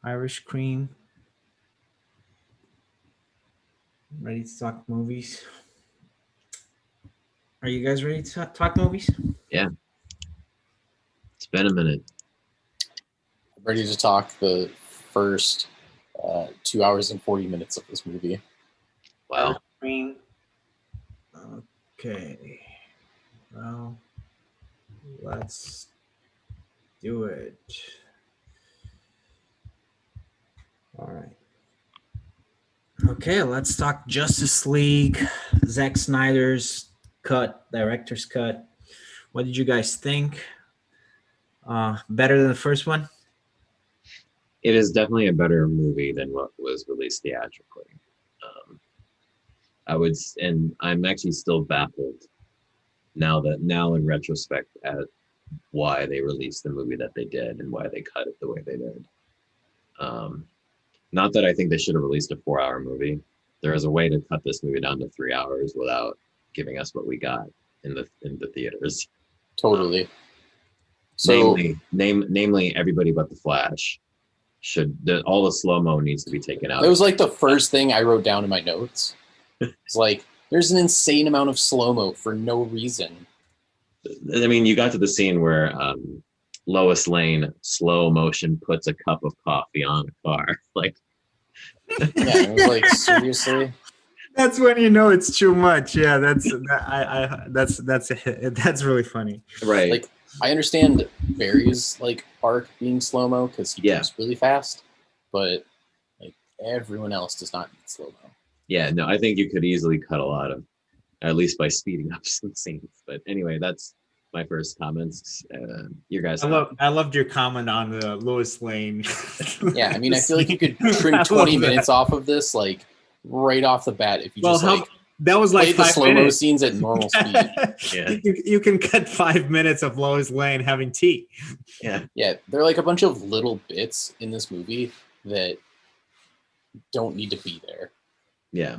Irish Cream. Ready to talk movies? Are you guys ready to talk movies? Yeah, it's been a minute. Ready to talk the first 2 hours and 40 minutes of this movie. Irish Wow. Cream. Okay. Well, let's do it. All right. Okay, let's talk Justice League. Zack Snyder's cut, director's cut. What did you guys think? Better than the first one? It is definitely a better movie than what was released theatrically. Um, and I'm actually still baffled now in retrospect at why they released the movie that they did and why they cut it the way they did. Um, Not that I think they should have released a 4 hour movie. There is a way to cut this movie down to 3 hours without giving us what we got in the theaters. Totally. So, Namely, everybody but the Flash all the slow mo needs to be taken out. that was like the first thing I wrote down in my notes. It's like, there's an insane amount of slow-mo for no reason. I mean, you got to the scene where Lois Lane slow motion puts a cup of coffee on a car. Like, Yeah, it was like, seriously? That's when you know it's too much. Yeah, that's really funny. right. Like, I understand Barry's like arc being slow-mo because he Yeah. moves really fast, but like everyone else does not need slow-mo. Yeah, no, I think you could easily cut a lot of, at least by speeding up some scenes. But anyway, that's my first comments. Your guys. I loved your comment on the Lois Lane. Yeah, I mean, I feel like you could trim 20 minutes off of this, like right off the bat, if you just like that was like play the 5 slow-mo minutes. scenes at normal speed. Yeah. You can cut 5 minutes of Lois Lane having tea. Yeah. Yeah, there are like a bunch of little bits in this movie that don't need to be there. Yeah.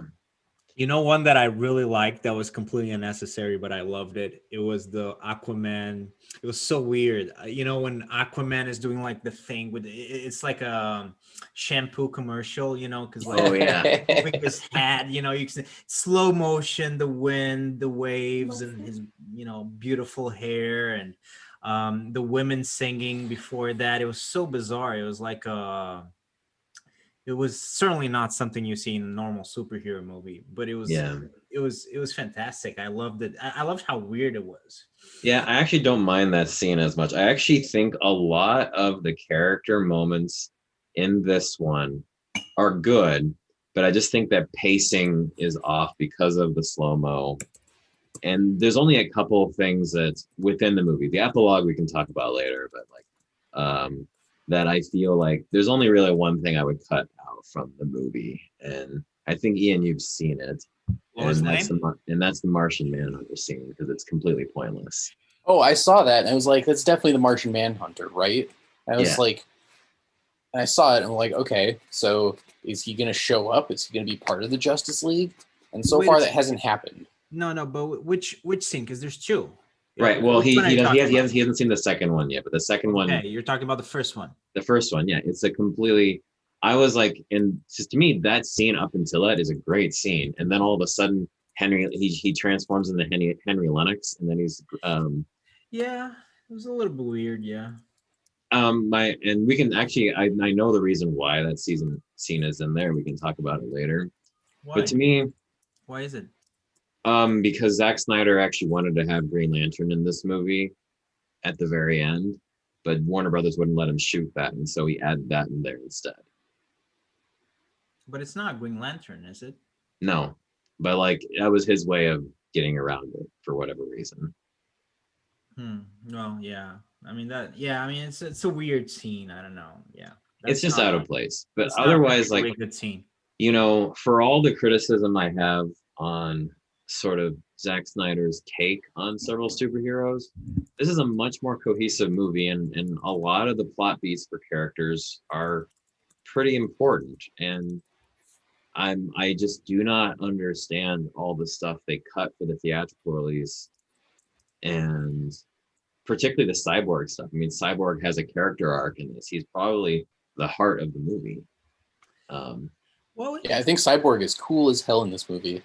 You know, one that I really liked that was completely unnecessary, but I loved it. It was the Aquaman. It was so weird. You know, when Aquaman is doing like the thing with it's like a shampoo commercial, you know, because like Oh yeah. moving his hat, you know, you can see slow motion, the wind, the waves, and his, you know, beautiful hair, and the women singing before that. It was so bizarre. It was like it was certainly not something you see in a normal superhero movie, but Yeah. it was fantastic. I loved it. I loved how weird it was. Yeah, I actually don't mind that scene as much. I actually think a lot of the character moments in this one are good, but I just think that pacing is off because of the slow-mo. And there's only a couple of things that within the movie, the epilogue we can talk about later, but that I feel like there's only really one thing I would cut out from the movie. And I think Ian, you've seen it. Lois And Lane? that's the Martian Manhunter scene because it's completely pointless. Oh, I saw that and I was like, that's definitely the Martian Manhunter, right? And I was Yeah. like, and I saw it and I'm like, okay, so is he going to show up? Is he going to be part of the Justice League? And so Wait a far that second. hasn't happened. No, but which scene? Because there's two. Right. Well, Which one are you talking about? he hasn't seen the second one yet, but the second one, Okay, you're talking about the first one. the first one, yeah, it's a completely. I was like, and just to me, that scene up until that is a great scene, and then all of a sudden, he transforms into Henry Lennox, and then he's Yeah, it was a little bit weird. Yeah. and we can actually I know the reason why that scene is in there. We can talk about it later. Why? But to me, Why is it? because Zack Snyder actually wanted to have Green Lantern in this movie at the very end, but Warner Brothers wouldn't let him shoot that, and so he added that in there instead. But it's not Green Lantern, is it? No, but like that was his way of getting around it for whatever reason. Well, yeah. I mean that. Yeah. I mean it's a weird scene. I don't know. Yeah. It's just out of place. But It's not otherwise, really like, a good scene. you know, for all the criticism I have on sort of Zack Snyder's take on several superheroes, this is a much more cohesive movie, and a lot of the plot beats for characters are pretty important. And I just do not understand all the stuff they cut for the theatrical release, and particularly the Cyborg stuff. I mean, Cyborg has a character arc in this. He's probably the heart of the movie. Um, Well, Yeah, I think Cyborg is cool as hell in this movie.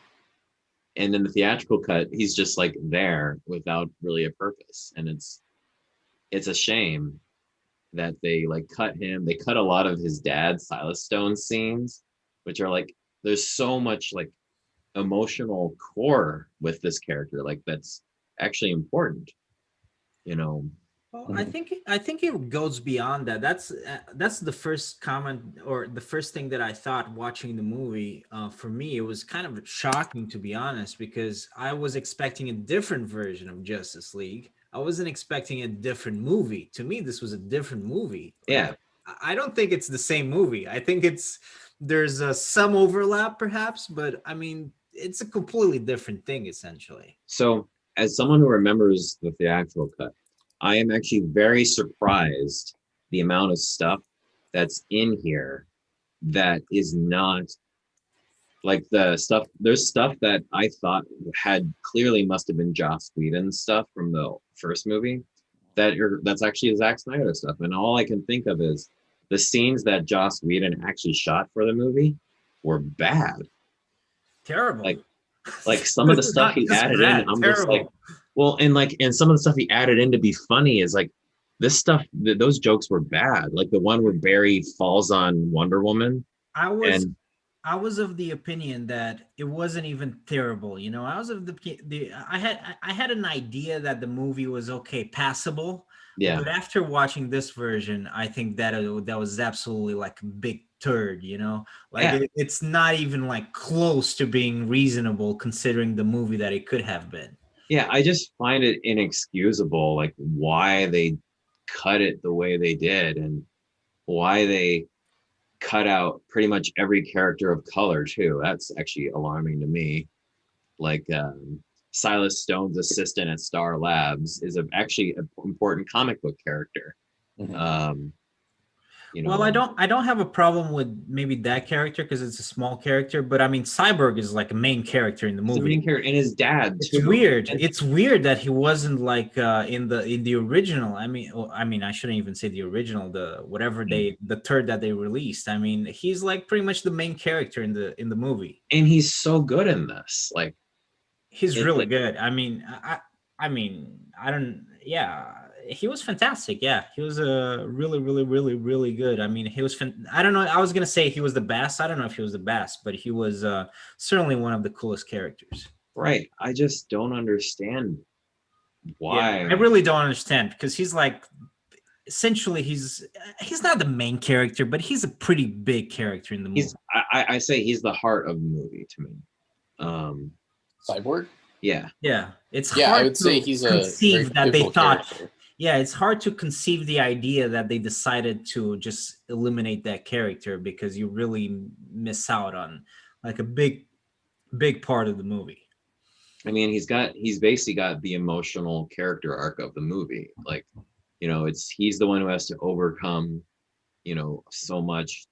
and in the theatrical cut, he's just like there without really a purpose, and it's a shame that they like cut him. They cut a lot of his dad, Silas Stone scenes, which are like there's so much like emotional core with this character, like that's actually important, you know. well, I think it goes beyond that. That's the first comment or the first thing that I thought watching the movie. For me, it was kind of shocking to be honest because I was expecting a different version of Justice League. I wasn't expecting a different movie. To me, this was a different movie. Like Yeah. I don't think it's the same movie. I think there's some overlap perhaps, but I mean it's a completely different thing essentially. So as someone who remembers the theatrical cut, I am actually very surprised the amount of stuff that's in here that is not like the stuff. There's stuff that I thought had clearly must have been Joss Whedon stuff from the first movie that's actually Zack Snyder stuff. And all I can think of is the scenes that Joss Whedon actually shot for the movie were bad. Terrible. Like some of the stuff Not he just added in, bad, I'm just like, terrible. well, and some of the stuff he added in to be funny is like this stuff. Those jokes were bad. Like the one where Barry falls on Wonder Woman, I was and I was of the opinion that it wasn't even terrible. You know, I was of the I had an idea that the movie was okay, passable. yeah, But after watching this version, I think that that was absolutely like a big turd. You know, like yeah, it's not even like close to being reasonable considering the movie that it could have been. yeah. I just find it inexcusable, like why they cut it the way they did, and why they cut out pretty much every character of color too. That's actually alarming to me. Like Silas Stone's assistant at Star Labs is actually an important comic book character. Mhm. Um, you Well, know, I don't have a problem with maybe that character because it's a small character, but I mean Cyborg is like a main character in the he's the movie. main character, and his dad It's too. weird. And It's weird that he wasn't like in the original. I mean, I shouldn't even say the original. The whatever the third that they released. I mean, he's like pretty much the main character in the movie. he's so good in this. Like He's it's really like good. I mean, I don't. Yeah, he was fantastic. Yeah, he was really, really, really, really good. I mean, he was. I don't know. I was gonna say he was the best. I don't know if he was the best, but he was certainly one of the coolest characters. right. I just don't understand Yeah, I why. really don't understand because he's like essentially he's not the main character, but he's a pretty big character in the movie. I say he's the heart of the movie to me. Um, Cyborg? yeah, Yeah, it's Yeah, I hard would say to he's a very conceive that they pivotal thought. character. Yeah, it's hard to conceive the idea that they decided to just eliminate that character because you really miss out on like a big part of the movie. I mean, he's basically got the emotional character arc of the movie. Like, he's the one who has to overcome, so much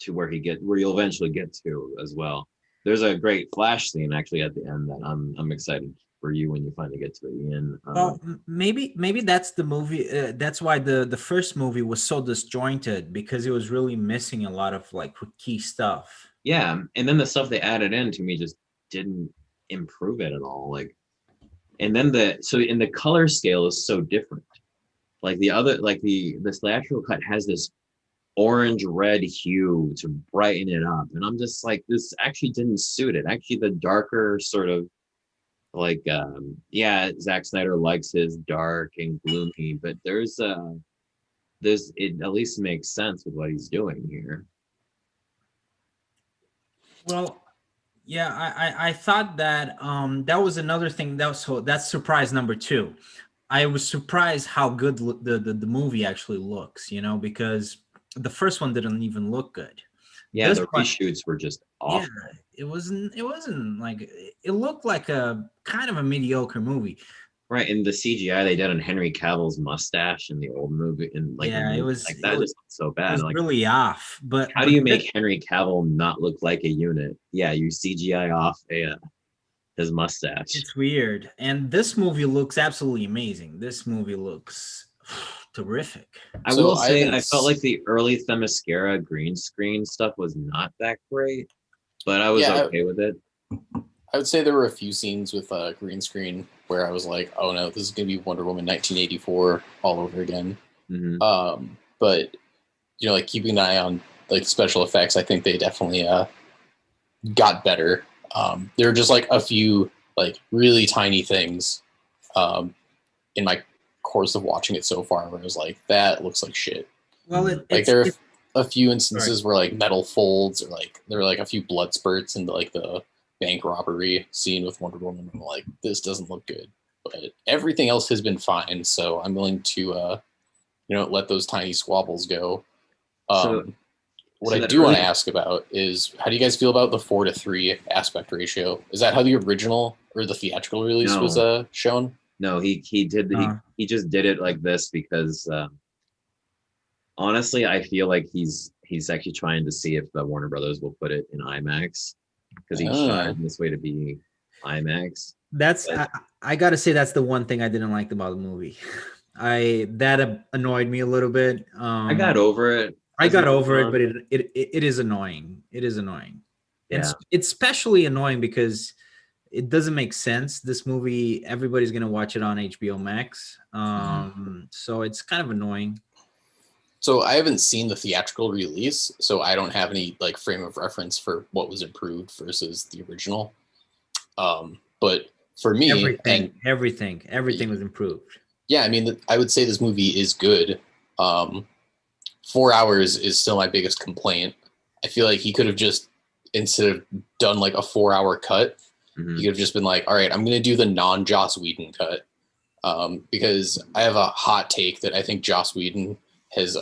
to where you'll eventually get to as well. There's a great Flash scene actually at the end that I'm excited for you when you finally get to the end. Well, maybe that's the movie. That's why the first movie was so disjointed because it was really missing a lot of like key stuff. Yeah, and then the stuff they added in to me just didn't improve it at all. Like, and then in the color scale is so different. Like the other, like this theatrical cut has this orange red hue to brighten it up, and I'm just like, this actually didn't suit it. Actually, the darker sort of like, yeah, Zack Snyder likes his dark and gloomy, but it at least makes sense with what he's doing here. Well, yeah, I thought that that was another thing that's surprise number two. I was surprised how good the movie actually looks, because the first one didn't even look good. Yeah, This the one, reshoots were just yeah, awful. it wasn't like it looked like a kind of a mediocre movie. Right, and the CGI they did on Henry Cavill's mustache in the old movie, and like Yeah, like that just looked so it bad. was Like, really off. But how do you make Henry Cavill not look like a unit? Yeah, you CGI off his mustache. it's weird. And this movie looks absolutely amazing. This movie looks terrific. I So will I say haven't I felt like the early Themyscira green screen stuff was not that great, but I was Yeah, okay with it. I would say there were a few scenes with green screen where I was like, oh no, this is gonna be Wonder Woman 1984 all over again. Hmm. But like keeping an eye on like special effects, I think they definitely got better. There were just like a few like really tiny things in my course of watching it so far where I was like, that looks like shit. Well, Like there are it's a few sorry. instances where like metal folds or like there were like a few blood spurts into like the bank robbery scene with Wonder Woman. I'm like, this doesn't look good. But everything else has been fine, so I'm willing to let those tiny squabbles go. So, What so I that do want to early, ask about is how do you guys feel about the 4:3 aspect ratio? Is that how the original or the theatrical release was no, shown? no, he did Uh, he just did it like this because honestly, I feel like he's actually trying to see if the Warner Brothers will put it in IMAX because he shot it in this way to be IMAX. that's But I gotta say that's the one thing I didn't like about the movie. Annoyed me a little bit. I got over it I as it got went over it, but on. it is annoying. It is annoying, and Yeah. it's especially annoying because it doesn't make sense. This movie, everybody's gonna watch it on HBO Max, so it's kind of annoying. So I haven't seen the theatrical release, so I don't have any like frame of reference for what was improved versus the original. But for me, and Everything was improved. yeah, I mean, I would say this movie is good. 4 hours is still my biggest complaint. I feel like he could have just instead of done like a 4 hour cut, Mhm. he could have just been like, all right, I'm gonna do the non-Joss Whedon cut. Because I have a hot take that I think Joss Whedon has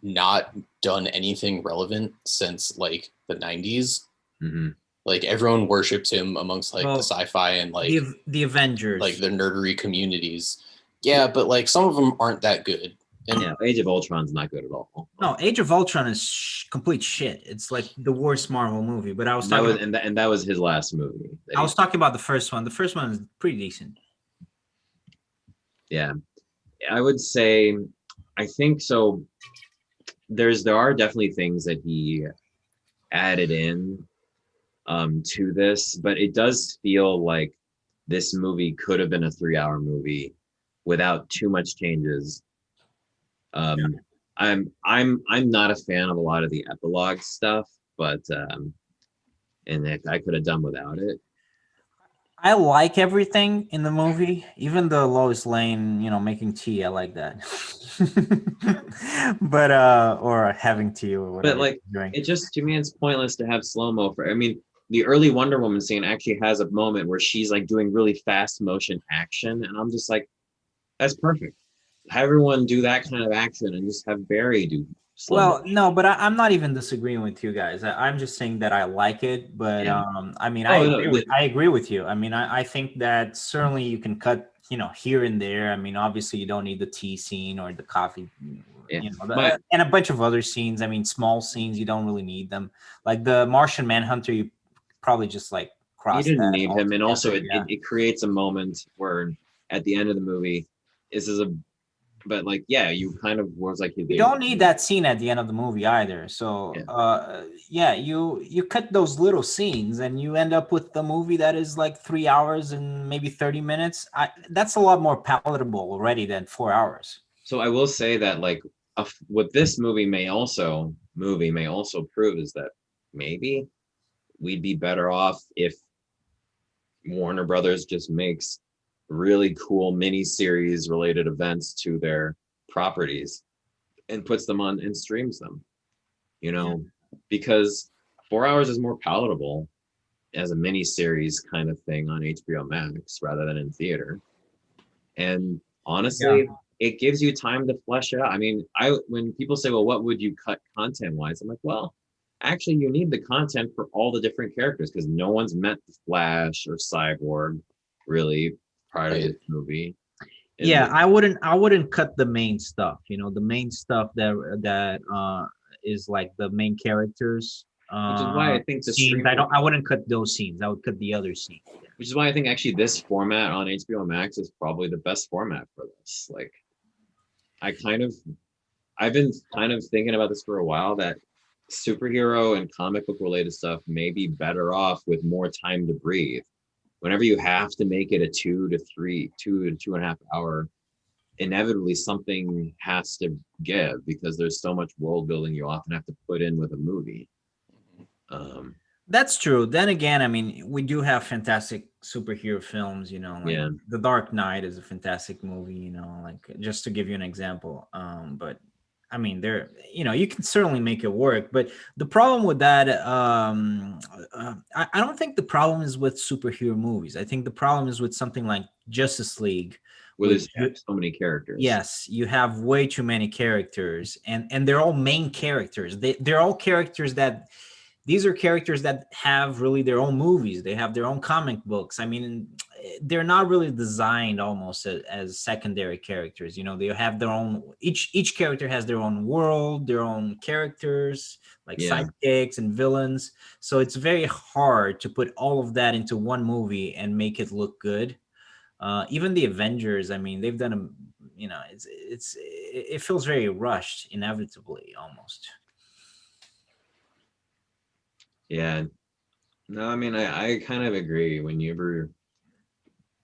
not done anything relevant since like the 90s. Mhm. Like everyone worships him amongst like the Well, sci-fi and like the Avengers. the nerdery communities. Yeah, but like some of them aren't that good. And Yeah, Age of Ultron's not good at all. No, Age of Ultron is complete shit. It's like the worst Marvel movie. But And that was his last movie. I was talking about the first one. The first one is pretty decent. Yeah, I would say, I think so. There are definitely things that he added in to this, but it does feel like this movie could have been a 3 hour movie without too much changes. I'm not a fan of a lot of the epilogue stuff, but and I could have done without it. I like everything in the movie, even the Lois Lane, making tea. I like that. But or having tea or But whatever like, you're doing. it just, to me, it's pointless to have slow mo for. I mean, the early Wonder Woman scene actually has a moment where she's like doing really fast motion action, and I'm just like, that's perfect. Have everyone do that kind of action, and just have Barry do slow Well, motion. no, but I'm not even disagreeing with you guys. I'm just saying that I like it, but Yeah. I mean, Oh no, I agree with you. I mean, I think that certainly you can cut, here and there. I mean, obviously you don't need the tea scene or the coffee, yeah. My and a bunch of other scenes. I mean, small scenes you don't really need them. Like the Martian Manhunter, you probably just like You cross didn't that need him, and also altogether. it, Yeah. it creates a moment where at the end of the movie, this is a, but like, yeah, you kind of was like, You don't need that scene at the end of the movie either. So, yeah. yeah, you cut those little scenes and you end up with the movie that is like 3 hours and maybe 30 minutes. That's a lot more palatable already than 4 hours. So I will say that like what this movie may also prove is that maybe we'd be better off if Warner Brothers just makes really cool mini-series related events to their properties and puts them on and streams them, because 4 hours is more palatable as a mini-series kind of thing on HBO Max rather than in theater. And Yeah. honestly, it gives you time to flesh it out. I mean, when people say, well, what would you cut content-wise? I'm like, well, actually, you need the content for all the different characters because no one's met the Flash or Cyborg really prior to this movie. And Yeah, I wouldn't cut the main stuff. The main stuff that is like the main characters which is why I think the scenes. stream, I wouldn't cut those scenes. I would cut the other scenes. which is why I think actually this format on HBO Max is probably the best format for this. Like, I've been kind of thinking about this for a while, that superhero and comic book related stuff may be better off with more time to breathe. Whenever you have to make it a 2 to 2.5 hour, inevitably something has to give, because there's so much world building you often have to put in with a movie. Um, That's true. Then again, I mean, we do have fantastic superhero films, you know, like yeah, The Dark Knight is a fantastic movie, you know, like just to give you an example. But I mean, there, you know, you can certainly make it work. But the problem with that, I don't think the problem is with superhero movies. I think the problem is with something like Justice League, well, which there's so many characters. yes, you have way too many characters, and they're all main characters. They're all characters that these are characters that have really their own movies. They have their own comic books. I mean, they're not really designed almost as secondary characters. You know, they have their own. Each character has their own world, their own characters, like Yeah, sidekicks and villains. So it's very hard to put all of that into one movie and make it look good. Even the Avengers, I mean, they've done a, you know, it feels very rushed, inevitably almost. yeah. No, I mean, I kind of agree.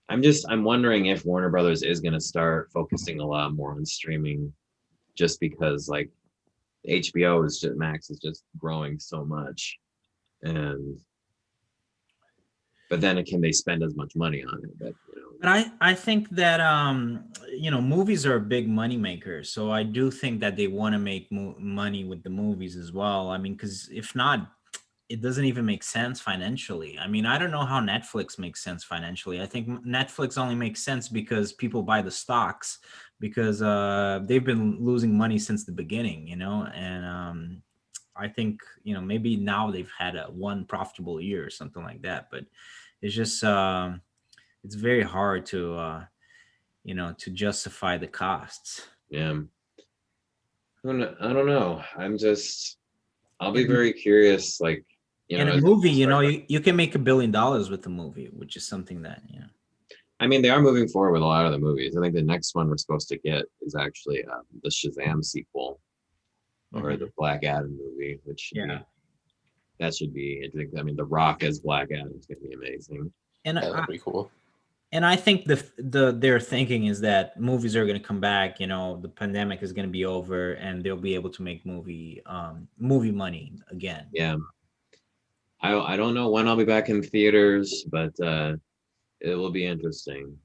I'm wondering if Warner Brothers is going to start focusing a lot more on streaming, just because like HBO is just Max is just growing so much, and but then can they spend as much money on it? But But I think that you know, movies are a big money maker, so I do think that they want to make money with the movies as well. I mean, because if not, it doesn't even make sense financially. I mean, I don't know how Netflix makes sense financially. I think Netflix only makes sense because people buy the stocks, because they've been losing money since the beginning, you know. And I think, you know, maybe now they've had a one profitable year or something like that, but it's just it's very hard to you know, to justify the costs. yeah, I don't know. I'll be And very curious. Like and a as movie, people you know, start. you can make $1 billion with a movie, which is something that, you know. I mean, they are moving forward with a lot of the movies. I think the next one we're supposed to get is actually the Shazam sequel, or Mhm. the Black Adam movie, which should Yeah. be that should be. I mean, The Rock as Black Adam is going to be amazing. And Yeah, that'd be cool. I think their thinking is that movies are going to come back. You know, the pandemic is going to be over, and they'll be able to make movie money again. Yeah, I don't know when I'll be back in theaters, but it will be interesting.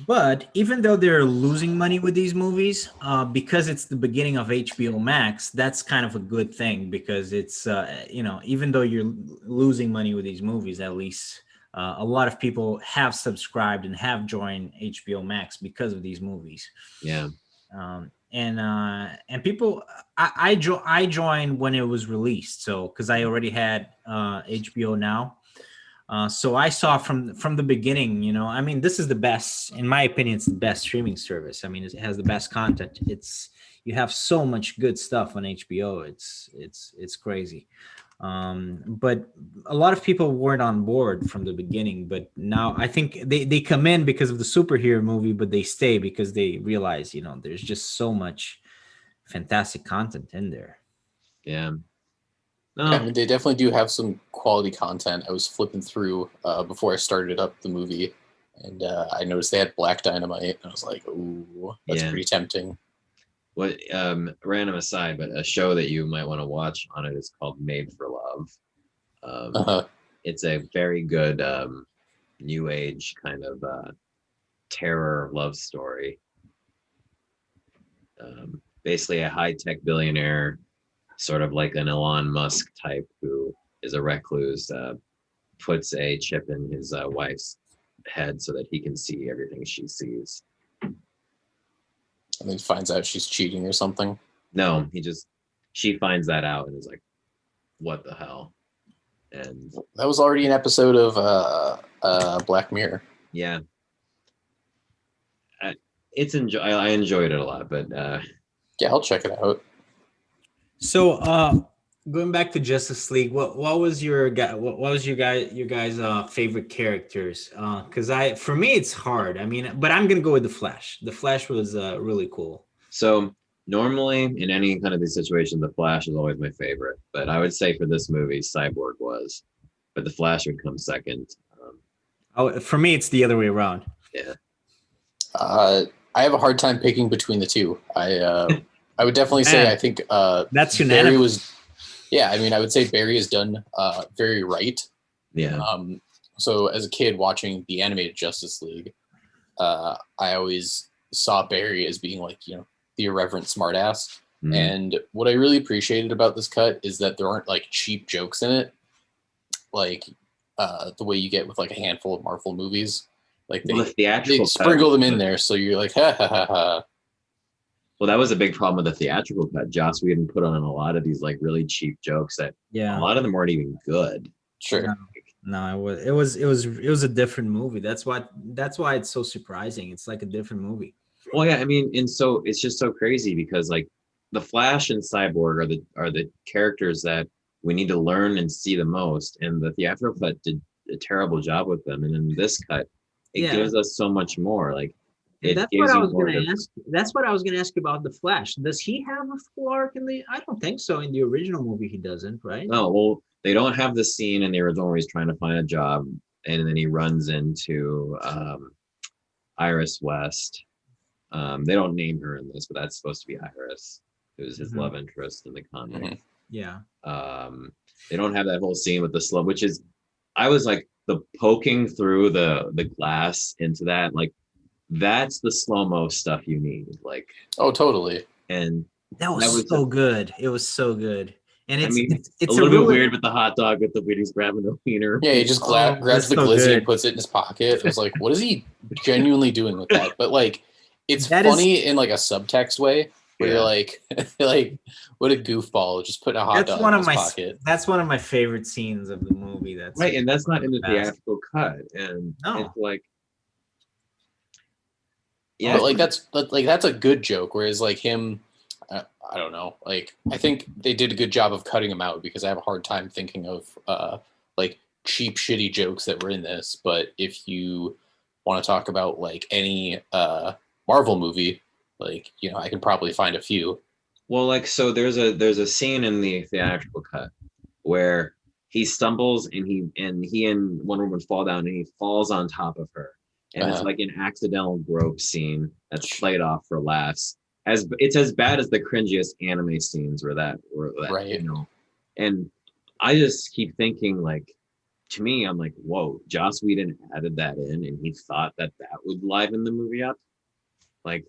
But even though they're losing money with these movies, because it's the beginning of HBO Max, that's kind of a good thing, because it's you know, even though you're losing money with these movies, at least a lot of people have subscribed and have joined HBO Max because of these movies. Yeah, And people, I joined when it was released, so because I already had HBO Now. So I saw from the beginning, you know, I mean, this is the best, in my opinion, it's the best streaming service. I mean, it has the best content. It's, you have so much good stuff on HBO. It's crazy. But a lot of people weren't on board from the beginning, but now I think they come in because of the superhero movie, but they stay because they realize, you know, there's just so much fantastic content in there. yeah. Yeah, I No, mean, they definitely do have some quality content. I was flipping through before I started up the movie, and I noticed they had Black Dynamite, and I was like, "Ooh, that's yeah. pretty tempting." What random aside, but a show that you might want to watch on it is called Made for Love. Uh-huh. It's a very good new age kind of terror love story. Basically, a high tech billionaire, sort of like an Elon Musk type, who is a recluse, puts a chip in his wife's head so that he can see everything she sees. And then finds out she's cheating or something. No, she finds that out and is like, "What the hell?" And That was already an episode of Black Mirror. yeah, I enjoyed it a lot, but Yeah, I'll check it out. So going back to Justice League, what was your guy? What was your guys' favorite characters? Because for me it's hard. I mean, but I'm gonna go with the Flash. The Flash was really cool. So normally in any kind of these situations, the Flash is always my favorite. But I would say for this movie, Cyborg was, but the Flash would come second. Oh, for me it's the other way around. Yeah. I have a hard time picking between the two. I would definitely say Man, I think that's Barry unanimous. was. Yeah, I mean, I would say Barry has done very right. Yeah. So as a kid watching the animated Justice League, I always saw Barry as being like, you know, the irreverent smartass. Mhm. And what I really appreciated about this cut is that there aren't like cheap jokes in it, like the way you get with like a handful of Marvel movies. Like Well, the they theatrical sprinkle cut, them in there, so you're like, ha ha ha ha. well, that was a big problem with the theatrical cut. Joss Whedon put on a lot of these like really cheap jokes that a Yeah. lot of them weren't even good. Sure. No, it was a different movie. That's why it's so surprising. It's like a different movie. Well, yeah, I mean, and so it's just so crazy because like the Flash and Cyborg are the characters that we need to learn and see the most, and the theatrical cut did a terrible job with them. And in this cut, it Yeah. gives us so much more. Like And it that's gives what I you was more gonna to. ask. That's what I was gonna ask you about the Flash. Does he have a full arc in the? I don't think so. In the original movie, he doesn't, right? Oh, well, they don't have the scene in the original where he's trying to find a job, and then he runs into Iris West. They don't name her in this, but that's supposed to be Iris. It was his Mhm. love interest in the comic. Mhm. Yeah. They don't have that whole scene with the slow, which is, I was like, the poking through the glass into that, like that's the slow-mo stuff you need. Like, Oh, totally. and That was so good. It was so good. And I it's mean, it's a little bit weird with the hot dog with the when he's grabbing the wiener. Yeah, he just Oh, grabs that's the so glizzy good. and puts it in his pocket. It was like, what is he genuinely doing with that? But like, it's That is- funny in like a subtext way where Yeah. you're like, like, what a goofball, just putting a hot That's dog one in of his my pocket. that's one of my favorite scenes of the movie. That's Right, and that's not in the best. theatrical cut, and No. it's like, yeah, But like that's a good joke. Whereas like him, I don't know. Like I think they did a good job of cutting him out because I have a hard time thinking of like cheap shitty jokes that were in this. But if you want to talk about like any Marvel movie, like you know, I can probably find a few. well, like so there's a scene in the theatrical cut where he stumbles and he and Wonder Woman fall down and he falls on top of her, and it's Uh-huh. like an accidental grope scene that's played off for laughs. As it's as bad as the cringiest anime scenes were that Right. you know, and I just keep thinking like, to me, I'm like, whoa, Joss Whedon added that in and he thought that would liven the movie up. Like,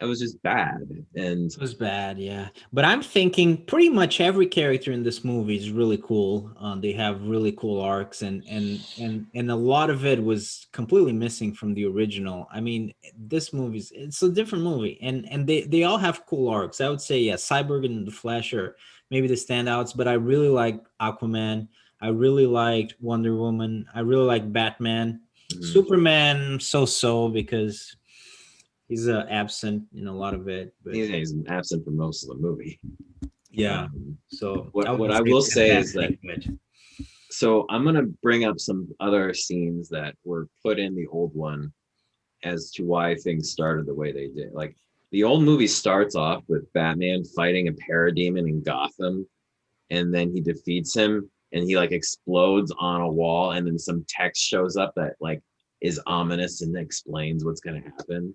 it was just bad. And It was bad, yeah. But I'm thinking pretty much every character in this movie is really cool. They have really cool arcs, and a lot of it was completely missing from the original. I mean, this movie's it's a different movie, and they all have cool arcs. I would say, yeah, Cyborg and the Flash are maybe the standouts, but I really like Aquaman. I really liked Wonder Woman. I really like Batman. Superman, so because he's absent in a lot of it, but he's absent for most of the movie. yeah. So What wouldn't I will say is that, fantastic, so I'm gonna bring up some other scenes that were put in the old one as to why things started the way they did. Like the old movie starts off with Batman fighting a parademon in Gotham, and then he defeats him and he like explodes on a wall, and then some text shows up that like is ominous and explains what's gonna happen.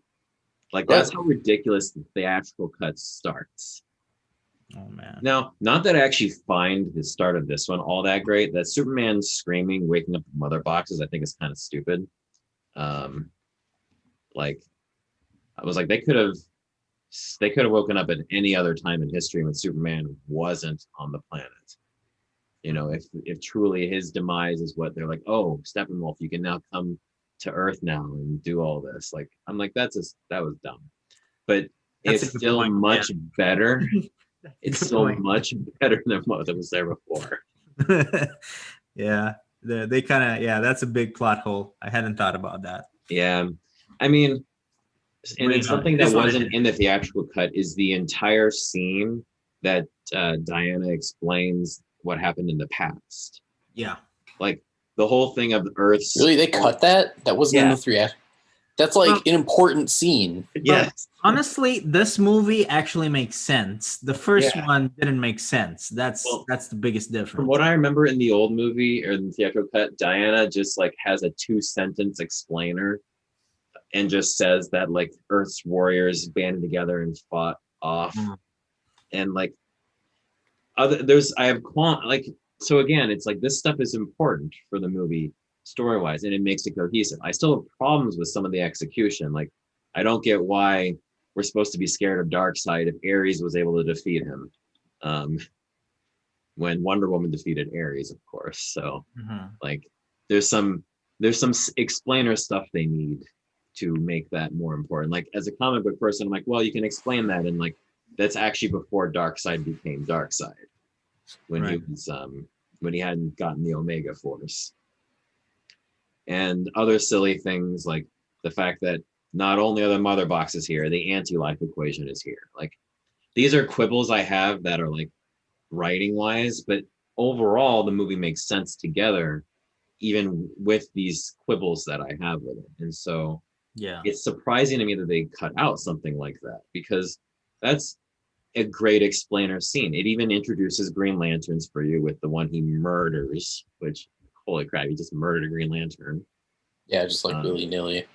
Like that's how ridiculous the theatrical cut starts. oh man. Now, not that I actually find the start of this one all that great. That Superman screaming, waking up the mother boxes, I think is kind of stupid. Like I was like, they could have woken up at any other time in history when Superman wasn't on the planet. You know, if truly his demise is what they're like, oh, Steppenwolf, you can now come to Earth now and do all this. Like, I'm like, that was dumb. But That's a it's good still point, much better. It's Good so point. much better than what was there before. Yeah. They kind of, yeah, that's a big plot hole. I hadn't thought about that. Yeah. I mean, and Wait, then something this that one I wasn't didn't. in the theatrical cut is the entire scene that Diana explains what happened in the past. Yeah. Like the whole thing of Earth's. Really, they cut that? That wasn't in Yeah. the 3 act. That's like an important scene. Yes. Honestly, this movie actually makes sense. The first one didn't make sense. That's the biggest difference. From what I remember in the old movie or in the theatrical cut, Diana just like has a 2-sentence explainer and just says that like Earth's warriors banded together and fought off. And like so again, it's like this stuff is important for the movie story-wise, and it makes it cohesive. I still have problems with some of the execution. Like, I don't get why we're supposed to be scared of Darkseid if Ares was able to defeat him. When Wonder Woman defeated Ares, of course. So like there's some explainer stuff they need to make that more important. Like as a comic book person, I'm like, well, you can explain that, and like that's actually before Darkseid became Darkseid, when he was when he hadn't gotten the Omega Force. And other silly things like the fact that not only are the mother boxes here, the anti-life equation is here. Like these are quibbles I have that are like writing wise, but overall the movie makes sense together, even with these quibbles that I have with it. And so it's surprising to me that they cut out something like that, because that's a great explainer scene. It even introduces Green Lanterns for you with the one he murders, which holy crap, he just murdered a Green Lantern. Yeah, just like willy-nilly.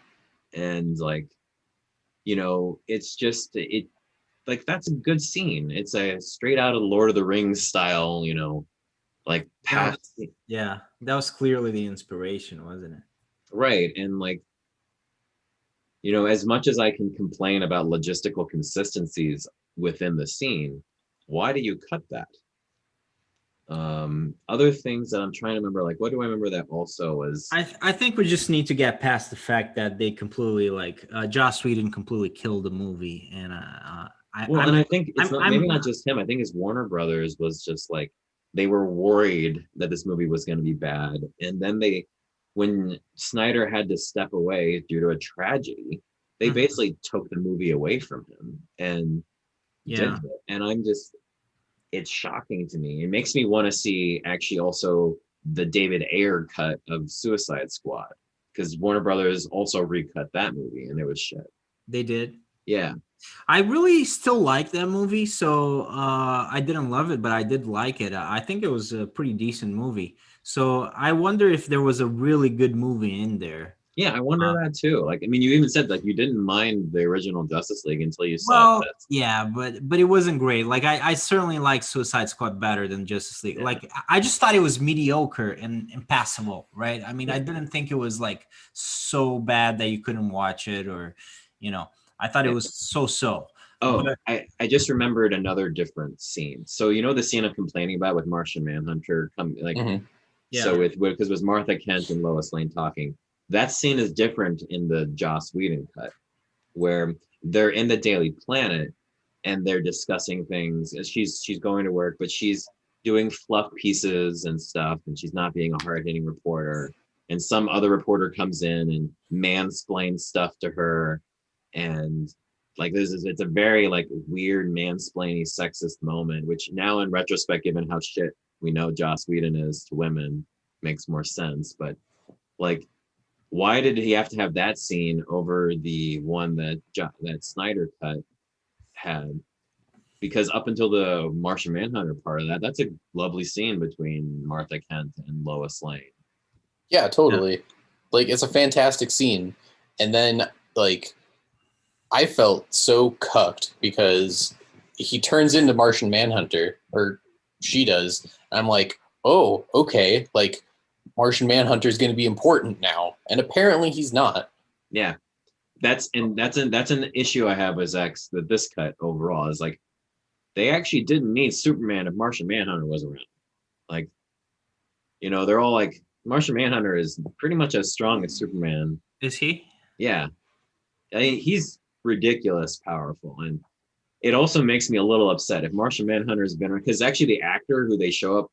And like, you know, it's just like that's a good scene. It's a straight out of Lord of the Rings style, you know, like past. Yeah, that was clearly the inspiration, wasn't it? Right. And like, you know, as much as I can complain about logistical consistencies within the scene, why do you cut that? Other things that I'm trying to remember, like what do I remember that also was? I think we just need to get past the fact that they completely Joss Whedon completely killed the movie, and I think it's not just him. I think his Warner Brothers was just like they were worried that this movie was going to be bad, and then when Snyder had to step away due to a tragedy, they basically took the movie away from him and did it. And it's shocking to me. It makes me want to see actually also the David Ayer cut of Suicide Squad, because Warner Brothers also recut that movie and it was shit. They did? Yeah. I really still like that movie, so I didn't love it, but I did like it. I think it was a pretty decent movie. So I wonder if there was a really good movie in there. Yeah, I wonder that too. Like, I mean, you even said like you didn't mind the original Justice League until you saw that. Yeah, but it wasn't great. Like, I certainly like Suicide Squad better than Justice League. Yeah. Like, I just thought it was mediocre and impassable, right? I mean, I didn't think it was like so bad that you couldn't watch it, or, you know, I thought it was so. Oh, but I just remembered another different scene. So you know the scene I'm complaining about with Martian Manhunter so because it was Martha Kent and Lois Lane talking. That scene is different in the Joss Whedon cut, where they're in the Daily Planet and they're discussing things. She's going to work, but she's doing fluff pieces and stuff, and she's not being a hard-hitting reporter. And some other reporter comes in and mansplains stuff to her, and like it's a very like weird mansplaining sexist moment, which now in retrospect, given how shit we know Joss Whedon is to women, makes more sense. But like, why did he have to have that scene over the one that Snyder cut had? Because up until the Martian Manhunter part of that's a lovely scene between Martha Kent and Lois Lane. Yeah, totally. Yeah. Like, it's a fantastic scene. And then like I felt so cucked because he turns into Martian Manhunter, or she does. And I'm like, oh, okay. Like, Martian Manhunter is going to be important now, and apparently he's not. Yeah, that's an issue I have with Zack's this cut overall is like they actually didn't need Superman if Martian Manhunter was around. Like, you know, they're all like Martian Manhunter is pretty much as strong as Superman. Is he? Yeah, I mean, he's ridiculous powerful, and it also makes me a little upset if Martian Manhunter has been, because actually the actor who they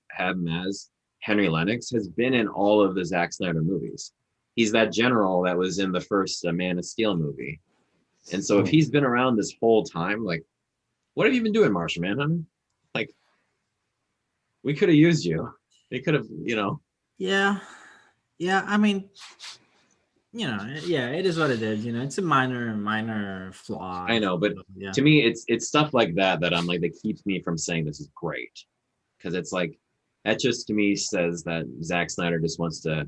have him as, Henry Lennox, has been in all of the Zack Snyder movies. He's that general that was in the first Man of Steel movie. And so if he's been around this whole time, like, what have you been doing, Martian Manhunter? Like, we could have used you. They could have, you know. Yeah, yeah. I mean, yeah, it is what it is. It's a minor I flaw. know, but Yeah, to me, it's stuff like that I'm like that keeps me from saying this is great, because it's like that just to me says that Zack Snyder just wants to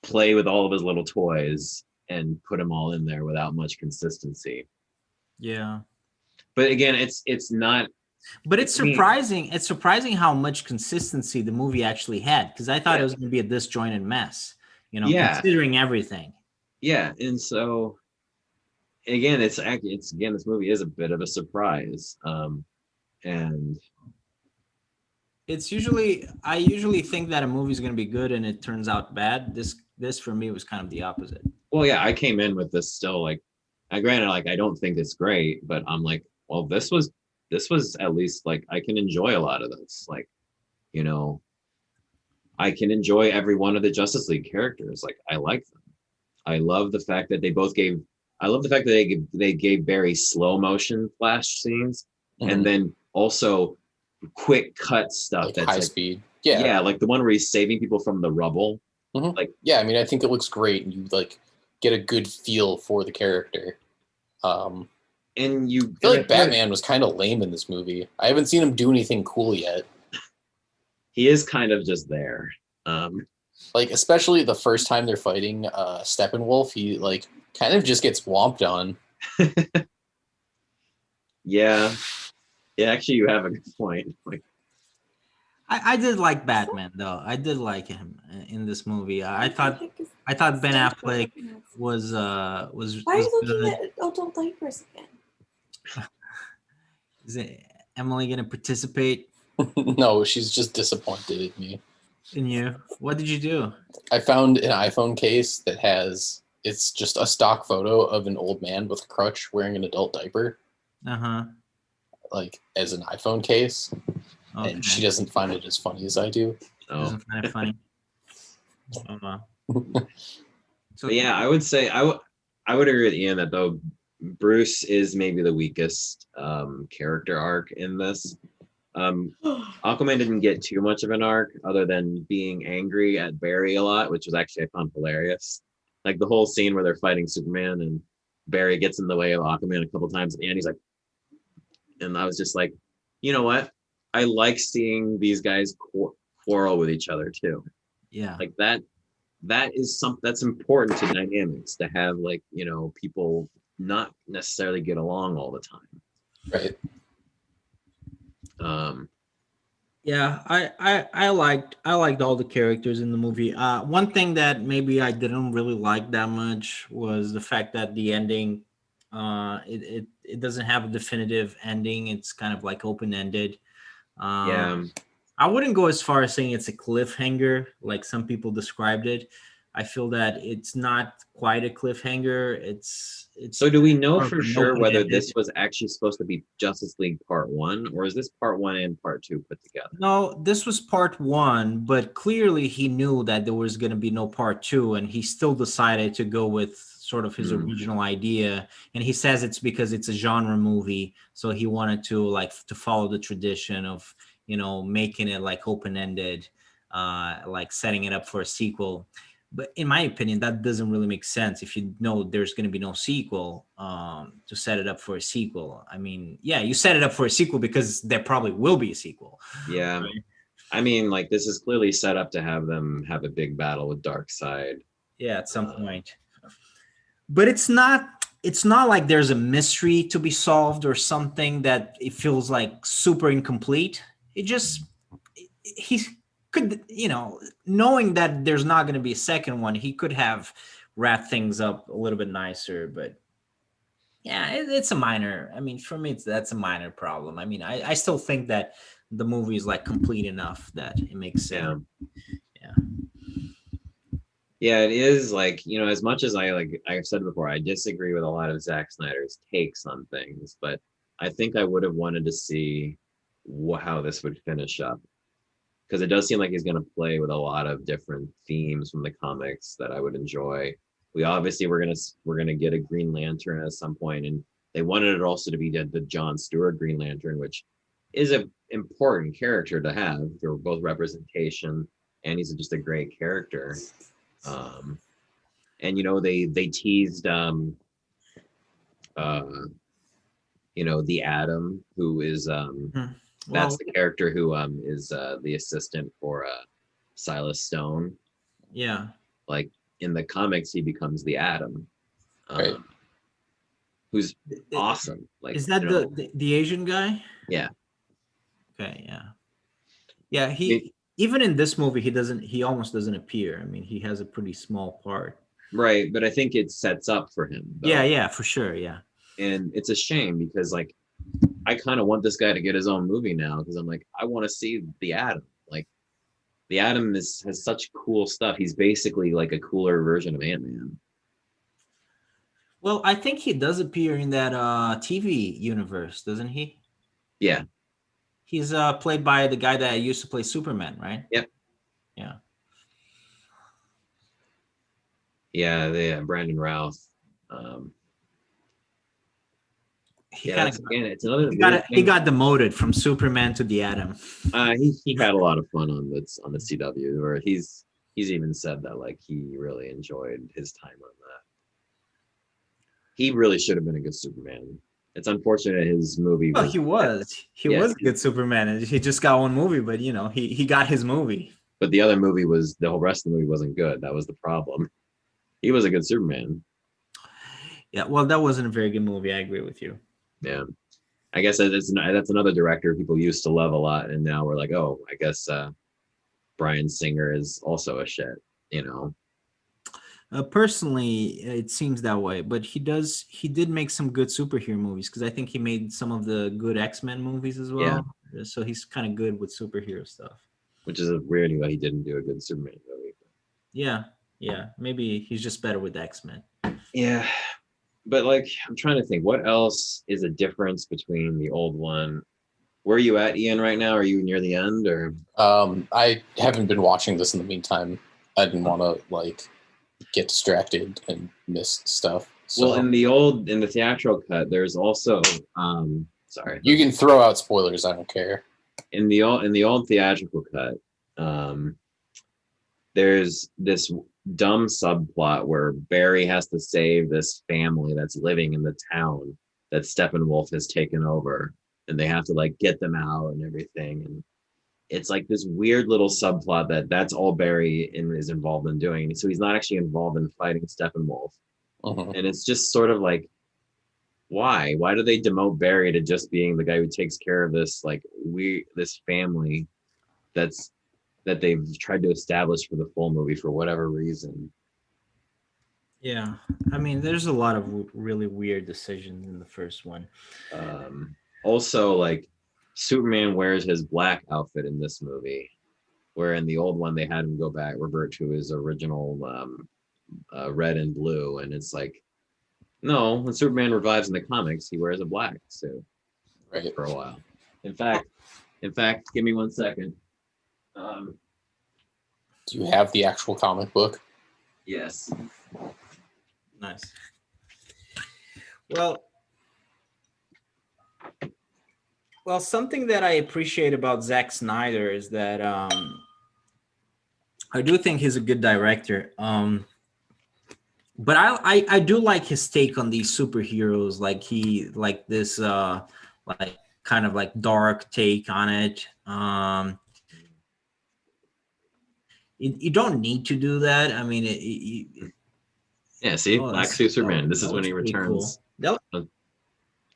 play with all of his little toys and put them all in there without much consistency. yeah. But again, it's not. But it's To me, surprising. It's surprising how much consistency the movie actually had, because I thought it yeah, was going to be a disjointed mess. yeah, Considering everything. yeah, and so again, it's again, this movie is a bit of a surprise, and I usually think that a movie is going to be good and it turns out bad. This for me was kind of the opposite. well, yeah, I came in with this still like, I granted like I don't think it's great, but I'm like, well, this was at least like I can enjoy a lot of this. Like, you know, I can enjoy every one of the Justice League characters. Like, I like them. I love the fact that they both gave. I love the fact that they gave Barry slow motion flash scenes, and Mhm. then also quick cut stuff Like that's high like, speed. Yeah. yeah, like the one where he's saving people from the rubble. Mhm. Like, Yeah, I mean, I think it looks great, and you like get a good feel for the character. Um, and you I feel and I like feel like Batman was kind of lame in this movie. I haven't seen him do anything cool yet. he is kind of just there. Um, Like especially the first time they're fighting Steppenwolf, he like kind of just gets whomped on. yeah, yeah. Actually, you have a good point. Like, I did like Batman though. I did like him in this movie. I thought Ben Affleck Why are was you looking good. at adult diapers again? Is Emily gonna participate No, she's just disappointed in me. in you? What did you do? I found an iPhone case that has it's just a stock photo of an old man with a crutch wearing an adult diaper, Uh-huh. like as an iPhone case, Okay. and she doesn't find it as funny as I do. oh, Doesn't find it funny. So but yeah, I would say I would agree with Ian that though Bruce is maybe the weakest character arc in this. Aquaman didn't get too much of an arc other than being angry at Barry a lot, which was actually I found hilarious. Like the whole scene where they're fighting Superman and Barry gets in the way of Aquaman a couple times, and he's like, and I was just like, you know what? I like seeing these guys quarrel with each other too. yeah. Like that is something that's important to dynamics to have, like, people not necessarily get along all the time. Right. Yeah, I liked all the characters in the movie. One thing that maybe I didn't really like that much was the fact that the ending, it doesn't have a definitive ending. It's kind of like open ended. Yeah. I wouldn't go as far as saying it's a cliffhanger like some people described it. I feel that it's not quite a cliffhanger. It's So do we know more of for an sure whether open-ended. this was actually supposed to be Justice League Part 1, or is this Part 1 and Part 2 put together? No, this was part one, but clearly he knew that there was going to be no part two, and he still decided to go with sort of his original idea. And he says it's because it's a genre movie, so he wanted to to follow the tradition of making it like open ended, like setting it up for a sequel. But in my opinion, that doesn't really make sense if you know there's going to be no sequel, to set it up for a sequel. I mean, yeah, you set it up for a sequel because there probably will be a sequel. Yeah. Right? I mean, like, this is clearly set up to have them have a big battle with Darkseid. Yeah, at some point. But it's not like there's a mystery to be solved or something that it feels like super incomplete. It just he could, knowing that there's not going to be a second one, he could have wrapped things up a little bit nicer. But yeah, it's a minor. I mean, for me, that's a minor problem. I mean, I still think that the movie is like complete enough that it makes sense. Yeah. Yeah, it is like, as much as I've said before, I disagree with a lot of Zack Snyder's takes on things, but I think I would have wanted to see how this would finish up. Because it does seem like he's going to play with a lot of different themes from the comics that I would enjoy. We obviously we're gonna get a Green Lantern at some point, and they wanted it also to be the John Stewart Green Lantern, which is a important character to have. They're both representation, and he's just a great character. And they teased uh the Atom, who is Hmm. that's Well, the character who is the assistant for Silas Stone. yeah. Like in the comics, he becomes the Atom, Right. who's I- awesome. Like Is that the Asian guy? yeah, Okay, yeah. Yeah, I mean, he even in this movie he almost doesn't appear. I mean, he has a pretty small part. right. But I think it sets up for him Yeah, though, yeah, for sure, yeah. and it's a shame because like I kind of want this guy to get his own movie now because I'm like I want to see the Atom. Like the Atom has such cool stuff. He's basically like a cooler version of Ant-Man. Well, I think he does appear in that TV universe, doesn't he? Yeah. He's played by the guy that used to play Superman, right? Yep. Yeah. Yeah, Brandon Routh. He Yeah, kind that's of again. It's another he weird he thing. got demoted from Superman to the Atom. He had a lot of fun on the CW, where he's even said that like he really enjoyed his time on that. He really should have been a good Superman. It's unfortunate his movie Well, was. he Yeah, was a good Superman, and he just got one movie, but he got his movie. but the other movie was the whole rest of the movie wasn't good. That was the problem. He was a good Superman. Yeah, well, that wasn't a very good movie. I agree with you. Yeah, I guess that's another director people used to love a lot, and now we're like, oh, I guess Bryan Singer is also a shit. You know. Personally, it seems that way, but he did make some good superhero movies because I think he made some of the good X-Men movies as Yeah. well. So he's kind of good with superhero stuff. Which is weird that he didn't do a good Superman movie. Yeah, yeah. Maybe he's just better with X-Men. Yeah, but like I'm trying to think, what else is a difference between the old one? Where are you at, Ian, right now? Are you near the end or? I haven't been watching this in the meantime. I didn't want to like get distracted and miss stuff. So Well, in the theatrical cut, there's also sorry. you can throw out spoilers. I don't care. In the old theatrical cut, there's this dumb subplot where Barry has to save this family that's living in the town that Steppenwolf has taken over, and they have to like get them out and everything. And it's like this weird little subplot that's all Barry is involved in doing. So he's not actually involved in fighting Steppenwolf. Mhm. And it's just sort of like, why do they demote Barry to just being the guy who takes care of this this family that they've tried to establish for the full movie for whatever reason? Yeah, I mean, there's a lot of really weird decisions in the first one. Also, like Superman wears his black outfit in this movie, where in the old one they had him revert to his original red and blue, and it's like, no, when Superman revives in the comics, he wears a black suit Right. for a while. In fact, give me 1 second. Do you have the actual comic book? Yes. Nice. Well, something that I appreciate about Zack Snyder is that I do think he's a good director. But I do like his take on these superheroes, like this like kind of like dark take on it. You don't need to do that. I mean, Yeah, see, oh, Black Suit Superman. This is when he pretty returns. Cool.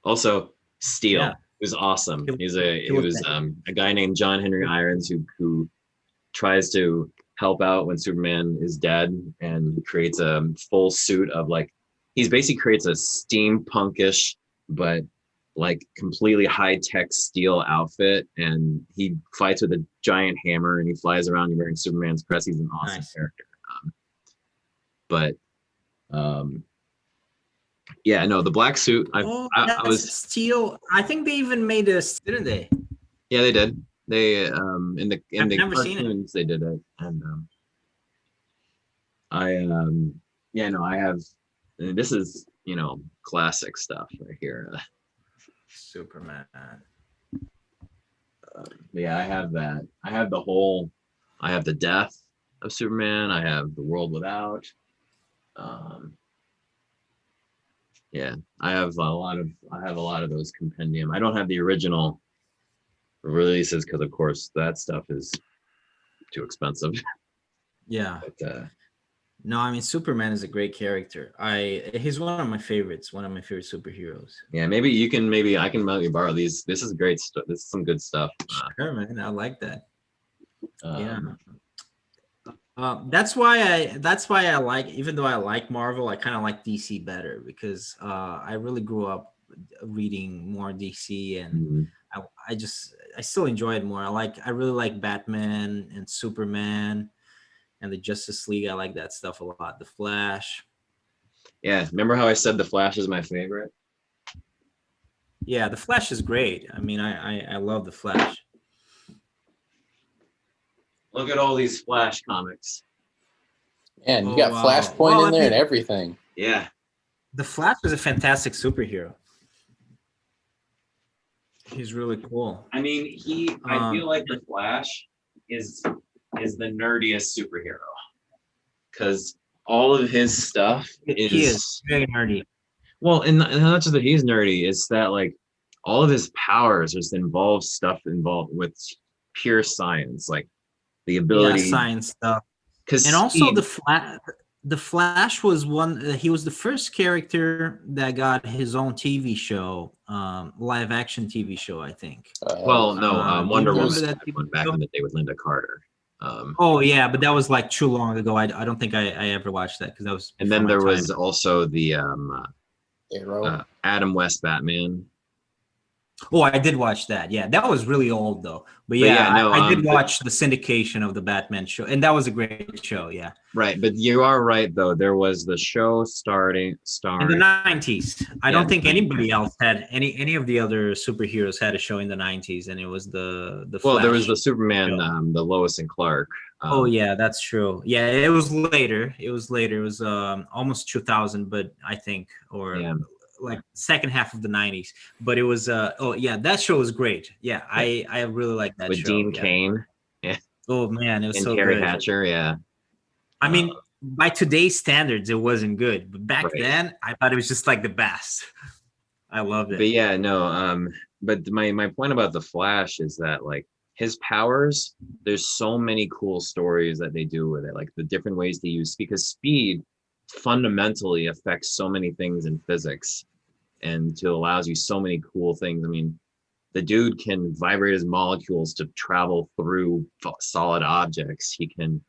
Also, Steel, Yeah. who's awesome. He He was was a guy named John Henry Irons who tries to help out when Superman is dead, and creates a full suit of like, he's basically creates a steampunkish but like completely high-tech steel outfit, and he fights with a giant hammer, and he flies around wearing Superman's crest. He's an awesome Nice. character. Yeah, no, the black suit. I was Steel. I think they even made this, didn't they? Yeah, they did. They in the I've never seen it. cartoons they did it, and I have. And this is Superman. Yeah, I have that. I have the whole. I have the death of Superman. I have the world without. Um, yeah, I have a lot of. I have a lot of those compendium. I don't have the original releases because, of course, that stuff is too expensive. Yeah. But No, I mean Superman is a great character. He's one of my favorites, one of my favorite superheroes. yeah, maybe you can. Maybe I can let you borrow these. This is great stuff. This is some good stuff. Sure, man. I like that. Yeah. Um, That's why I like, even though I like Marvel, I kind of like DC better because I really grew up reading more DC, and mhm. I still enjoy it more. I really like Batman and Superman and the Justice League. I like that stuff a lot. The Flash. Yeah, remember how I said the Flash is my favorite? Yeah, the Flash is great. I mean, I love the Flash. Look at all these Flash comics. Man, you Oh, got wow. Flashpoint Well, in I there and mean, everything. Yeah, the Flash is a fantastic superhero. He's really cool. I mean, I feel like the Flash is the nerdiest superhero because all of his stuff He is is very nerdy. well, and not just that he's nerdy. It's that like all of his powers just involve stuff involved with pure science, like the Yeah, ability. science stuff. Because And also the Flash was one. He was the first character that got his own TV show, live action TV show. I think. well, no, Do you Wonder remember Woman that had TV one back show? in the day with Linda Carter. Oh yeah, but that was like too long ago. I don't think I ever watched that because that was And before then my there time. was also the Arrow. Adam West Batman. Oh, I did watch that. Yeah, that was really old though. But But yeah, yeah, no, I did watch the syndication of the Batman show, and that was a great show. Yeah, right. But you are right though. There was the show in the starring. '90s. I Yeah, don't think anybody else had any of the other superheroes had a show in the '90s, and it was the well, there was Flash the Superman, show. the Lois and Clark. Oh yeah, that's true. Yeah, it was later. It was later. It was almost 2000, but I think, or Yeah, like second half of the '90s. But it was oh yeah, that show was great. Yeah, yeah. I really like that With show. Dean Yeah. Cain. Yeah, Oh man, it was and so Carrie good. Hatcher. Yeah, I uh, mean, by today's standards, it wasn't good, but back right. then, I thought it was just like the best. I loved But it. yeah, no. But my point about the Flash is that like his powers, there's so many cool stories that they do with it, like the different ways to use because speed fundamentally affects so many things in physics and to allows you so many cool things. I mean, the dude can vibrate his molecules to travel through solid objects. He can,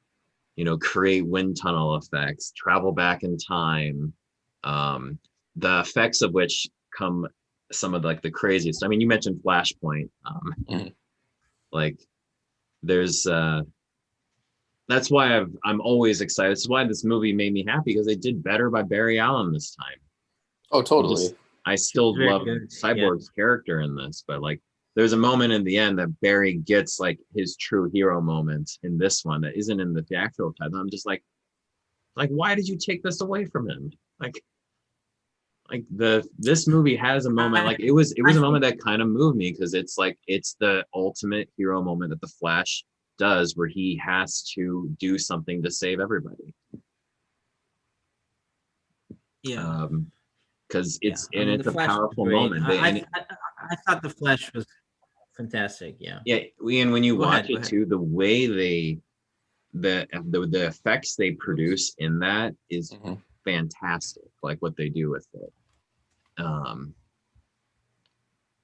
create wind tunnel effects, travel back in time. Um, the effects of which come some of like the craziest. I mean, you mentioned Flashpoint. Mhm. Like there's that's why I'm always excited. That's why this movie made me happy because they did better by Barry Allen this time. Oh, totally. I still Very love good. Cyborg's character in this, but like there's a moment in the end that Barry gets like his true hero moment in this one that isn't in the theatrical cut. I'm just like why did you take this away from him? Like this movie has a moment like it was a moment that kind of moved me because it's like it's the ultimate hero moment that the Flash does where he has to do something to save everybody. Yeah. Because it's I mean, it's the a Flash was powerful great. moment. I thought the Flash was fantastic. Yeah. Yeah, and when you Go watch ahead, go it ahead. too, the way the effects they produce in that is Mhm. fantastic. Like what they do with it.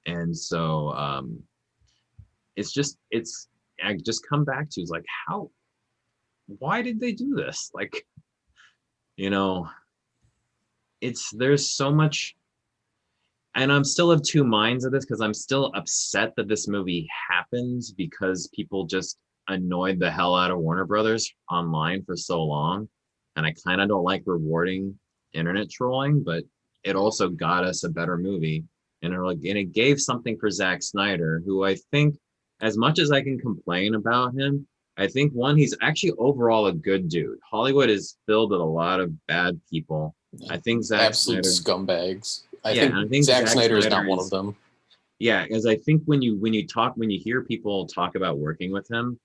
And so it's I just come back to is like why did they do this? Like, there's so much, and I'm still of two minds of this because I'm still upset that this movie happens because people just annoyed the hell out of Warner Brothers online for so long. And I kind of don't like rewarding internet trolling, but it also got us a better movie. And it gave something for Zack Snyder, who I think, as much as I can complain about him, I think he's actually overall a good dude. Hollywood is filled with a lot of bad people. I think Zack Absolute Snyder, scumbags. I yeah, and I think think Zack Zack Snyder is Snyder not one of them. Yeah, because I think when you hear people talk about working with him,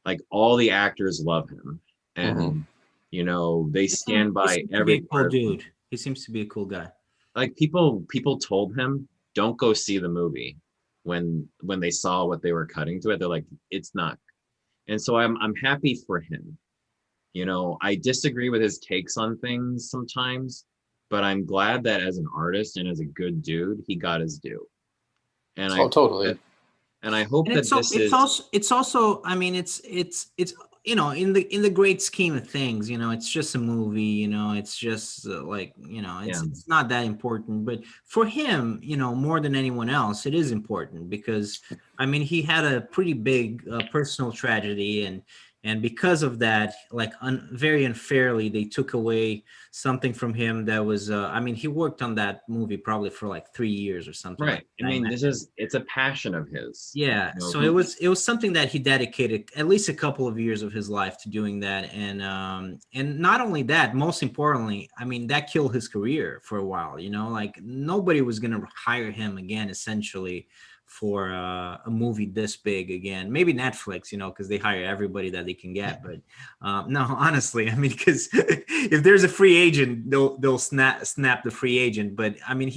like all the actors love him, and they stand He by seems to be every a cool part of him. dude. He seems to be a cool guy. Like people told him, don't go see the movie when they saw what they were cutting to it. They're like, it's not. And so I'm happy for him. I disagree with his takes on things sometimes, but I'm glad that as an artist and as a good dude, he got his due. And I Oh, totally. I hope And that this it's is also I mean it's in the great scheme of things, it's just a movie, it's just yeah, it's not that important, but for him, more than anyone else, it is important because I mean he had a pretty big personal tragedy, and because of that, like very unfairly, they took away something from him that was I mean he worked on that movie probably for like 3 years or something like right. I that. mean, it's a passion of his. Yeah, so He, it was something that he dedicated at least a couple of years of his life to doing that, and not only that, most importantly, I mean that killed his career for a while. Like nobody was gonna hire him again, essentially, for a movie this big again. Maybe Netflix, because they hire everybody that they can get. But no, honestly, I mean, because if there's a free agent, they'll snap the free agent. But I mean,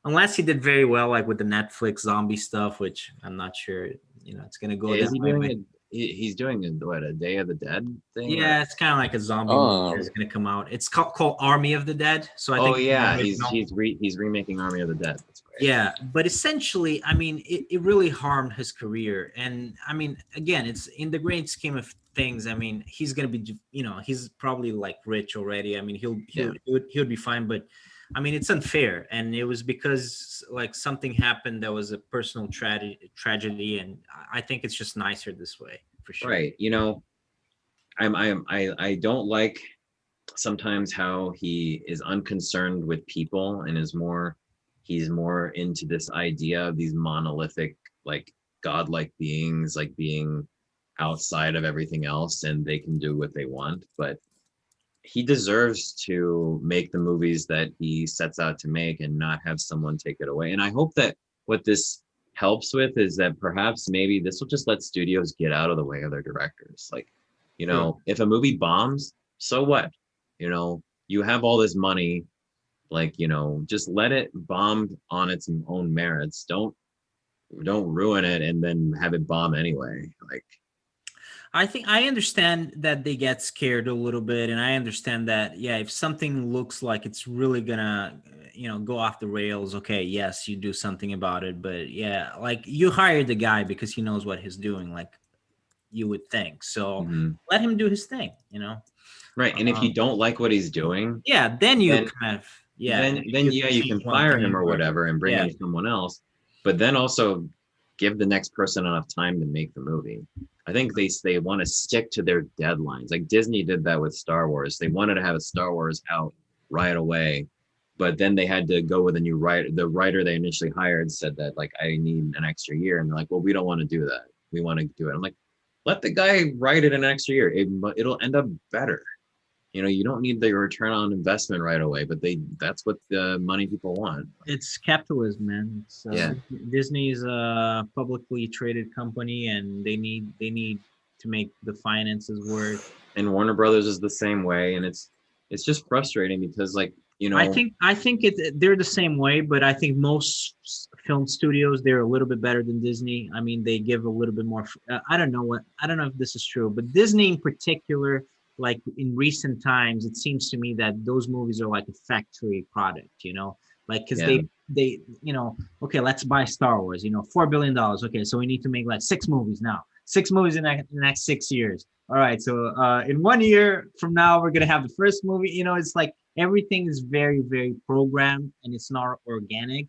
unless he did very well, like with the Netflix zombie stuff, which I'm not sure, it's gonna go is that he way. doing But it? He's doing a Day of the Dead thing. yeah, it's kind of like a zombie movie Oh, that's gonna come out. It's called Army of the Dead. So I Oh think yeah, the original. he's remaking Army of the Dead. That's right. Yeah, but essentially, I mean, it really harmed his career. And I mean, again, it's in the great scheme of things. I mean, he's gonna be, he's probably like rich already. I mean, Yeah. he'll be fine. But I mean, it's unfair, and it was because like something happened that was a personal tragedy, and I think it's just nicer this way for sure. Right. I don't like sometimes how he is unconcerned with people and he's more into this idea of these monolithic, like godlike beings, like being outside of everything else and they can do what they want. But he deserves to make the movies that he sets out to make and not have someone take it away. And I hope that what this helps with is that perhaps maybe this will just let studios get out of the way of their directors. Like, if a movie bombs, so what? You have all this money, like, just let it bomb on its own merits. Don't ruin it and then have it bomb anyway. Like, I think I understand that they get scared a little bit, and I understand that, yeah, if something looks like it's really gonna, go off the rails, okay, yes, you do something about it. But yeah, like you hired the guy because he knows what he's doing, like you would think. So mhm. let him do his thing. Right. And if you don't like what he's doing, Yeah, then you then kind of, yeah, then yeah, you can change one fire him thing or whatever and bring yeah. in someone else. But then also give the next person enough time to make the movie. I think they want to stick to their deadlines. Like Disney did that with Star Wars. They wanted to have a Star Wars out right away, but then they had to go with a new writer. The writer they initially hired said that like I need an extra year, and they're like, well, we don't want to do that. We want to do it. I'm like, let the guy write it an extra year. It'll end up better. You don't need the return on investment right away, but that's what the money people want. It's capitalism, man. It's Yeah. Disney's a publicly traded company, and they need to make the finances work. And Warner Brothers is the same way, and it's just frustrating because like I think they're the same way, but I think most film studios, they're a little bit better than Disney. I mean, they give a little bit more. I don't know if this is true, but Disney in particular, like in recent times, it seems to me that those movies are like a factory product. Like because Yeah. they okay, let's buy Star Wars. $4 billion. Okay, so we need to make like 6 movies now. 6 movies in the next 6 years. All right, so in 1 year from now, we're gonna have the first movie. It's like everything is very, very programmed, and it's not organic.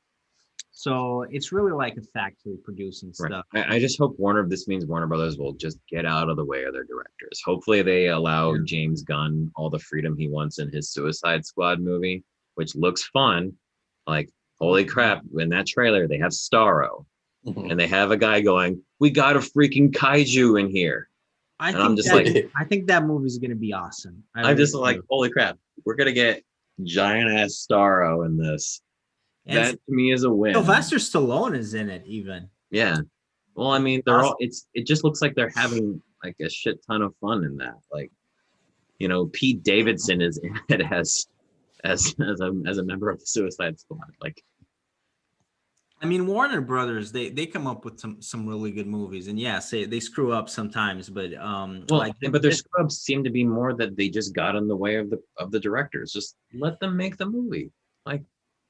So it's really like a factory producing Right. stuff. I just hope this means Warner Brothers will just get out of the way of their directors. Hopefully they allow Yeah. James Gunn all the freedom he wants in his Suicide Squad movie, which looks fun. Like, holy crap, in that trailer, they have Starro. mhm. And they have a guy going, we got a freaking kaiju in here. I And think I'm just like, I think that movie is gonna be awesome. I I'm just really like, do. holy crap, we're gonna get giant ass Starro in this. And That to me is a win. Sylvester Stallone is in it even. Yeah. Well, I mean, they're all. It just looks like they're having like a shit ton of fun in that. Like, you know, Pete Davidson is in it as a member of the Suicide Squad. Like, I mean, Warner Brothers, they come up with some really good movies, and yes, they screw up sometimes, but well, like but their screw-ups seem to be more that they just got in the way of the directors. Just let them make the movie. Like,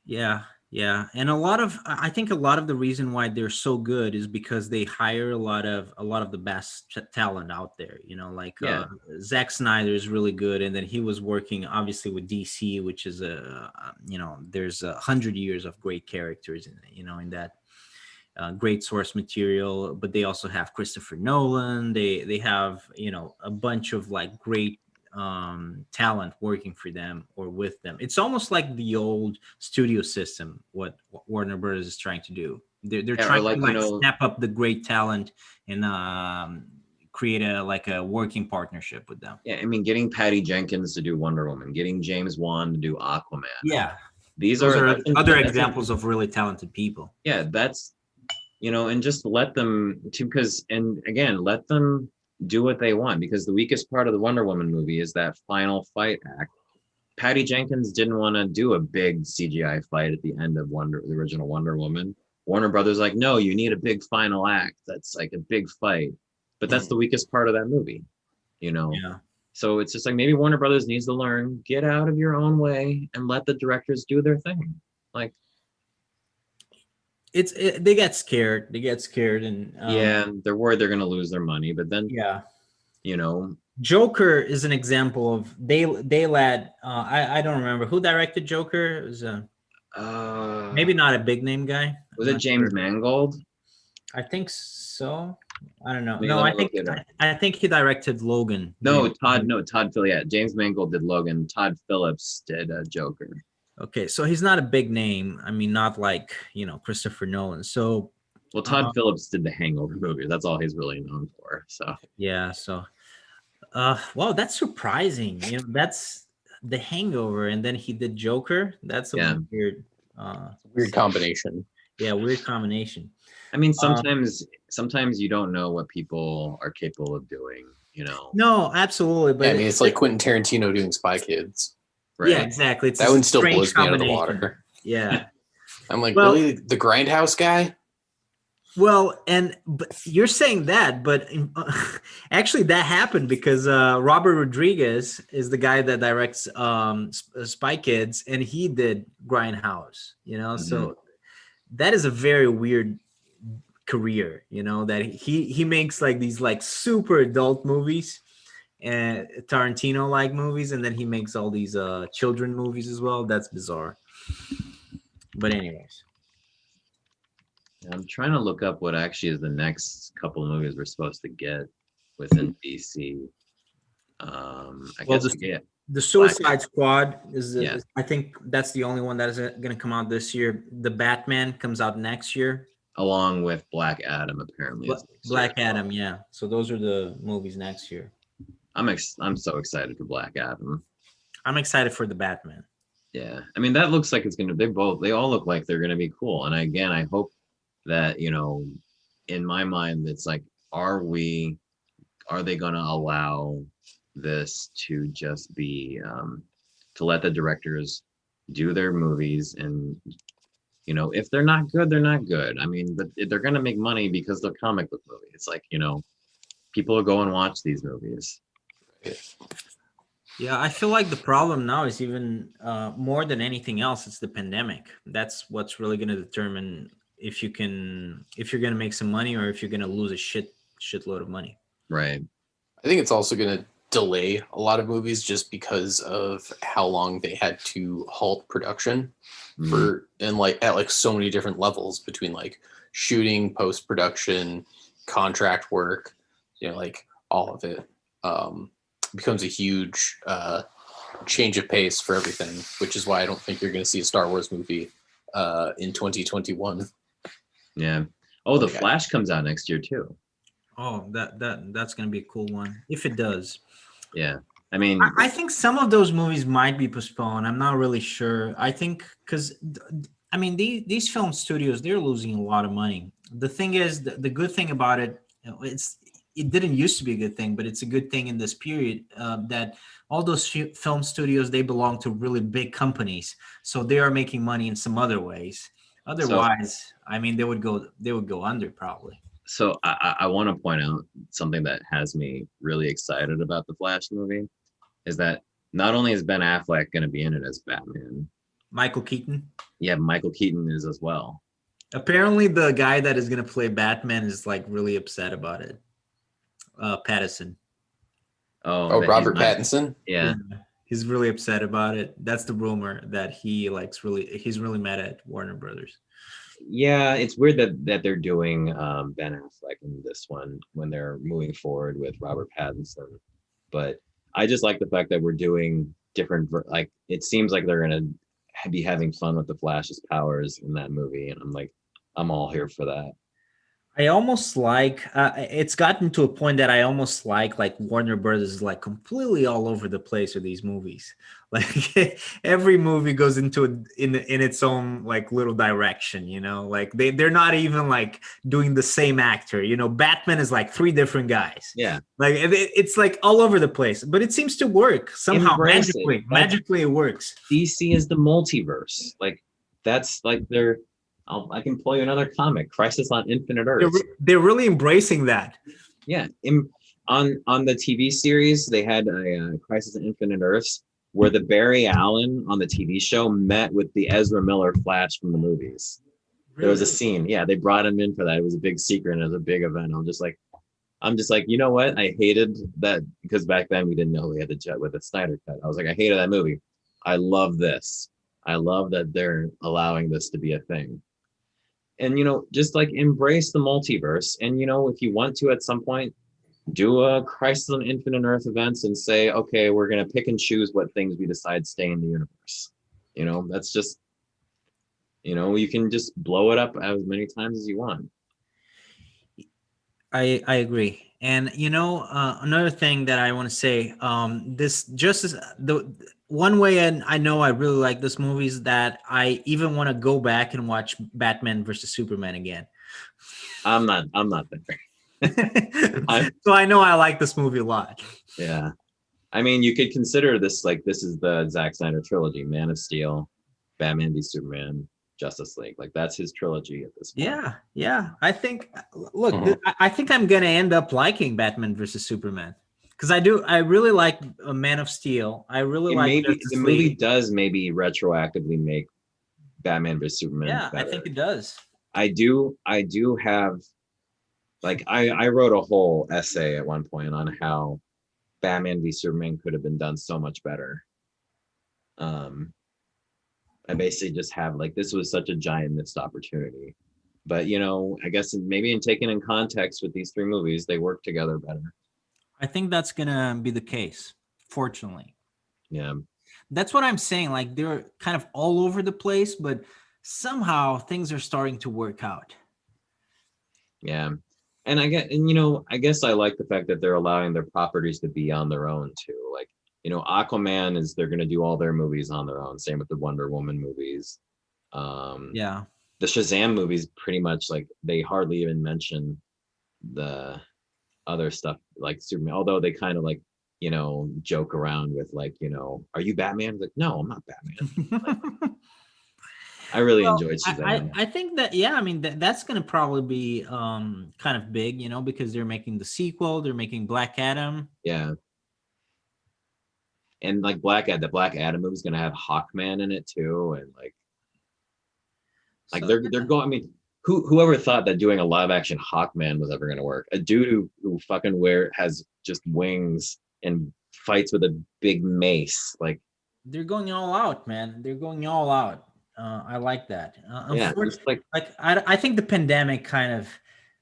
yeah, yeah, and I think a lot of the reason why they're so good is because they hire a lot of the best talent out there. You know, like Yeah. Zack Snyder is really good, and then he was working obviously with DC, which is there's 100 years of great characters in that. Great source material, but they also have Christopher Nolan. They have a bunch of like great talent working for them or with them. It's almost like the old studio system. What Warner Brothers is trying to do. They're Yeah, or trying like, to like snap up the great talent and create a working partnership with them. yeah, I mean, getting Patty Jenkins to do Wonder Woman, getting James Wan to do Aquaman. Yeah, These those are are other that's examples of really talented people. yeah, that's and just let them because and again, let them do what they want because the weakest part of the Wonder Woman movie is that final fight act. Patty Jenkins didn't want to do a big CGI fight at the end of the original Wonder Woman. Warner Brothers like, no, you need a big final act. That's like a big fight. But that's the weakest part of that movie, Yeah. So it's just like maybe Warner Brothers needs to learn, get out of your own way and let the directors do their thing. Like, They get scared. And yeah, they're worried they're going to lose their money. But then, yeah. Joker is an example of they led. I don't remember who directed Joker. It was maybe not a big name guy. Was it James Mangold? I think so. I don't know. Maybe No, I think he directed Logan. No, Todd Phillips. Yeah, James Mangold did Logan. Todd Phillips did Joker. Okay, so he's not a big name. I mean, not like Christopher Nolan. So well, Todd Phillips did the Hangover movie. That's all he's really known for. So yeah. So wow, that's surprising. That's the Hangover, and then he did Joker. That's a weird combination. Yeah, weird combination. I mean, sometimes you don't know what people are capable of doing. No, absolutely. But yeah, I mean, it's like Quentin Tarantino doing Spy Kids. Right? Yeah, exactly. It's that one still blows me out of the water. Yeah. I'm like, really? The Grindhouse guy? Well, but you're saying that, but actually that happened because Robert Rodriguez is the guy that directs Spy Kids, and he did Grindhouse. So that is a very weird career. That he makes like these like super adult movies and Tarantino like movies, and then he makes all these children movies as well. That's bizarre. But anyways. I'm trying to look up what actually is the next couple of movies we're supposed to get within DC. The Suicide Squad is I think that's the only one that is going to come out this year. The Batman comes out next year. Along with Black Adam, apparently. Black Adam, yeah. So those are the movies next year. I'm so excited for Black Adam. I'm excited for the Batman. Yeah, I mean that looks like it's gonna. They all look like they're gonna be cool. And again, I hope that in my mind, it's like, are they gonna allow this to just be to let the directors do their movies and if they're not good, they're not good. I mean, but they're gonna make money because they're comic book movies. It's like people will go and watch these movies. Yeah, I feel like the problem now is even more than anything else, it's the pandemic. That's what's really going to determine if you're going to make some money or if you're going to lose a shitload of money. Right. I think it's also going to delay a lot of movies just because of how long they had to halt production at so many different levels between like shooting, post-production, contract work, like all of it. Becomes a huge change of pace for everything, which is why I don't think you're going to see a Star Wars movie in 2021. Yeah. Oh, The Flash comes out next year too. Oh, that's going to be a cool one if it does. Yeah. I mean, I think some of those movies might be postponed. I'm not really sure. I think because I mean, these film studios, they're losing a lot of money. The thing is, the good thing about it, it didn't used to be a good thing, but it's a good thing in this period, that all those film studios, they belong to really big companies, so they are making money in some other ways. So Otherwise, I mean, they would go under probably. so I want to point out something that has me really excited about the Flash movie is that not only is Ben Affleck going to be in it as Batman, Michael Keaton. yeah, Michael Keaton is as well. Apparently, the guy that is going to play Batman is like really upset about it. Patterson. Oh, Oh, that he's Robert not- Pattinson. Yeah. He's really upset about it. That's the rumor, that he's really mad at Warner Brothers. Yeah, it's weird that they're doing Ben Affleck in this one when they're moving forward with Robert Pattinson. But I just like the fact that we're doing different. Like it seems like they're gonna be having fun with the Flash's powers in that movie, and I'm all here for that. I almost like it's gotten to a point that I almost like Warner Brothers is like completely all over the place with these movies. Like every movie goes into in its own like little direction, like they're not even like doing the same actor. Batman is like three different guys. Yeah, Like it's like all over the place, but it seems to work somehow. Embrace it. Magically it works. DC is the multiverse. Like that's like they're. I can pull you another comic, Crisis on Infinite Earths. They're really embracing that. Yeah, on the TV series, they had a Crisis on Infinite Earths where the Barry Allen on the TV show met with the Ezra Miller Flash from the movies. There was a scene. Yeah, they brought him in for that. It was a big secret and it was a big event. I'm just like, you know what? I hated that because back then we didn't know we had the jet with the Snyder cut. I was like, I hated that movie. I love this. I love that they're allowing this to be a thing. And, just like embrace the multiverse. And, if you want to at some point, do a Crisis on Infinite Earth events and say, okay, we're going to pick and choose what things we decide stay in the universe. That's just, you can just blow it up as many times as you want. I agree. And another thing that I want to say, this just as the one way, and I know I really like this movie, is that I even want to go back and watch Batman versus Superman again. I'm not there. So I know I like this movie a lot. Yeah. I mean, you could consider this like this is the Zack Snyder trilogy: Man of Steel, Batman v Superman, Justice League. Like that's his trilogy at this point. Yeah. I think I think I'm gonna end up liking Batman versus Superman. Because I really like Man of Steel. I really like maybe Justice the movie League. does maybe retroactively make Batman vs Superman Yeah, better. I think it does. I do have like I wrote a whole essay at one point on how Batman v Superman could have been done so much better. I basically just have like this was such a giant missed opportunity. But I guess maybe in taken in context with these three movies, they work together better. I think that's gonna be the case, fortunately. Yeah. That's what I'm saying. Like they're kind of all over the place, but somehow things are starting to work out. Yeah. And I guess I like the fact that they're allowing their properties to be on their own too. Like, Aquaman they're gonna do all their movies on their own. Same with the Wonder Woman movies. Yeah. The Shazam movies pretty much like they hardly even mention the other stuff like Superman, although they kind of like joke around with like are you Batman? Like, no, I'm not Batman. I really enjoyed Shazam. I think that I mean that's gonna probably be kind of big, because they're making the sequel, they're making Black Adam. Yeah, and like the Black Adam movie is gonna have Hawkman in it too, and like they're going. I mean, whoever thought that doing a live action Hawkman was ever gonna work? A dude who fucking has just wings and fights with a big mace. Like they're going all out, man. They're going all out. I like that. Yeah, like I think the pandemic kind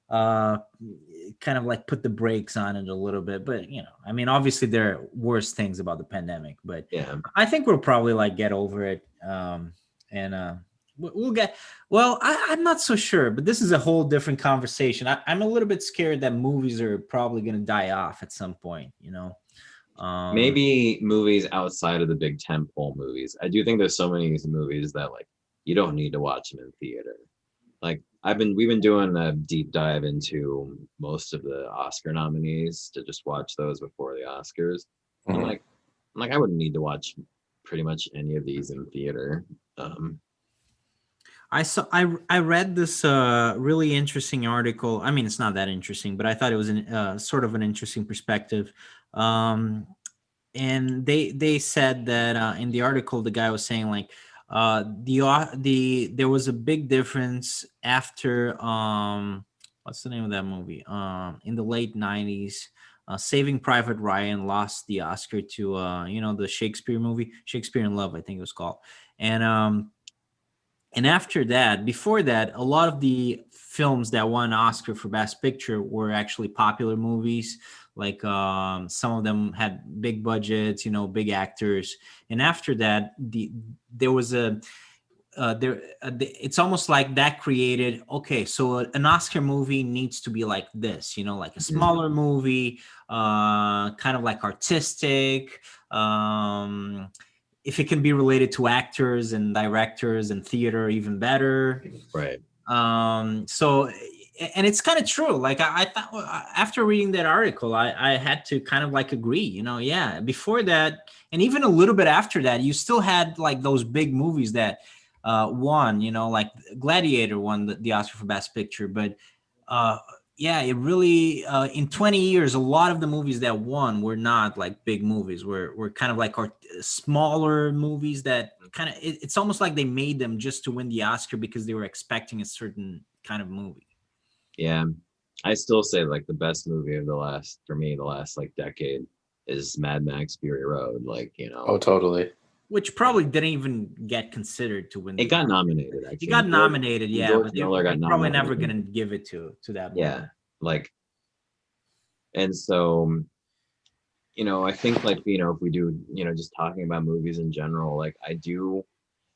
of like put the brakes on it a little bit, but I mean, obviously there are worse things about the pandemic, but yeah, I think we'll probably like get over it. And we'll get. Well, I'm not so sure, but this is a whole different conversation. I'm a little bit scared that movies are probably going to die off at some point. Maybe movies outside of the big tentpole movies. I do think there's so many movies that like you don't need to watch them in theater. Like we've been doing a deep dive into most of the Oscar nominees to just watch those before the Oscars. I'm Mhm. like, I wouldn't need to watch pretty much any of these in theater. I read this really interesting article. I mean, it's not that interesting, but I thought it was sort of an interesting perspective. And they said that in the article, the guy was saying like there was a big difference after what's the name of that movie? In the late '90s, Saving Private Ryan lost the Oscar to the Shakespeare movie, Shakespeare in Love, I think it was called, and after that, before that, a lot of the films that won Oscar for Best Picture were actually popular movies. Like some of them had big budgets, big actors. And after that, there was a it's almost like that created, okay, so an Oscar movie needs to be like this, like a smaller movie, kind of like artistic. If it can be related to actors and directors and theater, even better. Right. So, and it's kind of true. Like I thought after reading that article, I had to kind of like agree, yeah, before that, and even a little bit after that, you still had like those big movies that won, like Gladiator won the Oscar for Best Picture, but yeah, it really in 20 years, a lot of the movies that won were not like big movies, were kind of like smaller movies that kind of, it's almost like they made them just to win the Oscar because they were expecting a certain kind of movie. Yeah, I still say like the best movie of the last like decade is Mad Max Fury Road. Like, Oh, totally. Which probably didn't even get considered to win. It got nominated, actually. It got nominated, yeah. George But Miller got they're probably nominated. never going to give it to that movie. Yeah, like, and so, I think like, if we do, just talking about movies in general, like I do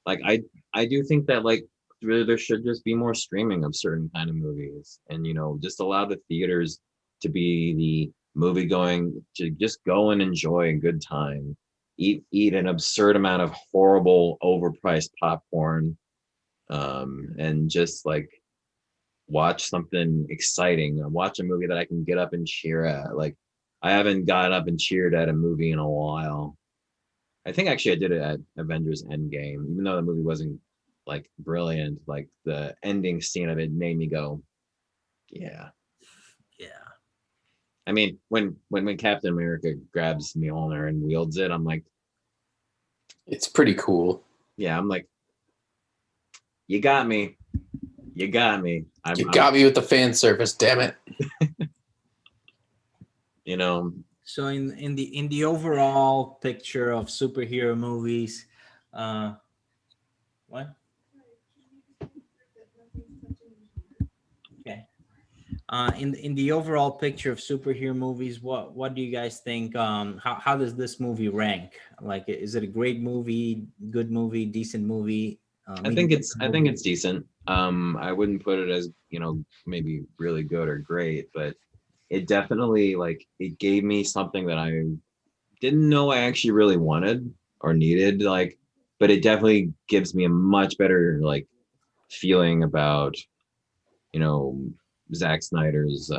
think that like really there should just be more streaming of certain kind of movies, and just allow the theaters to be the movie going, to just go and enjoy a good time, eat an absurd amount of horrible overpriced popcorn, and just like watch something exciting, watch a movie that I can get up and cheer at. Like I haven't got up and cheered at a movie in a while. I think actually I did it at Avengers Endgame, even though the movie wasn't like brilliant. Like the ending scene of it made me go, yeah. I mean, when Captain America grabs Mjolnir and wields it, I'm like, it's pretty cool. Yeah, I'm like, you got me. You got me. You got me with the fan service, damn it. So in the overall picture of superhero movies, what? Okay. In the overall picture of superhero movies, what do you guys think? How does this movie rank? Like, is it a great movie, good movie, decent movie? I think it's decent. I wouldn't put it as maybe really good or great, but it definitely it gave me something that I didn't know I actually really wanted or needed. But it definitely gives me a much better feeling about Zack Snyder's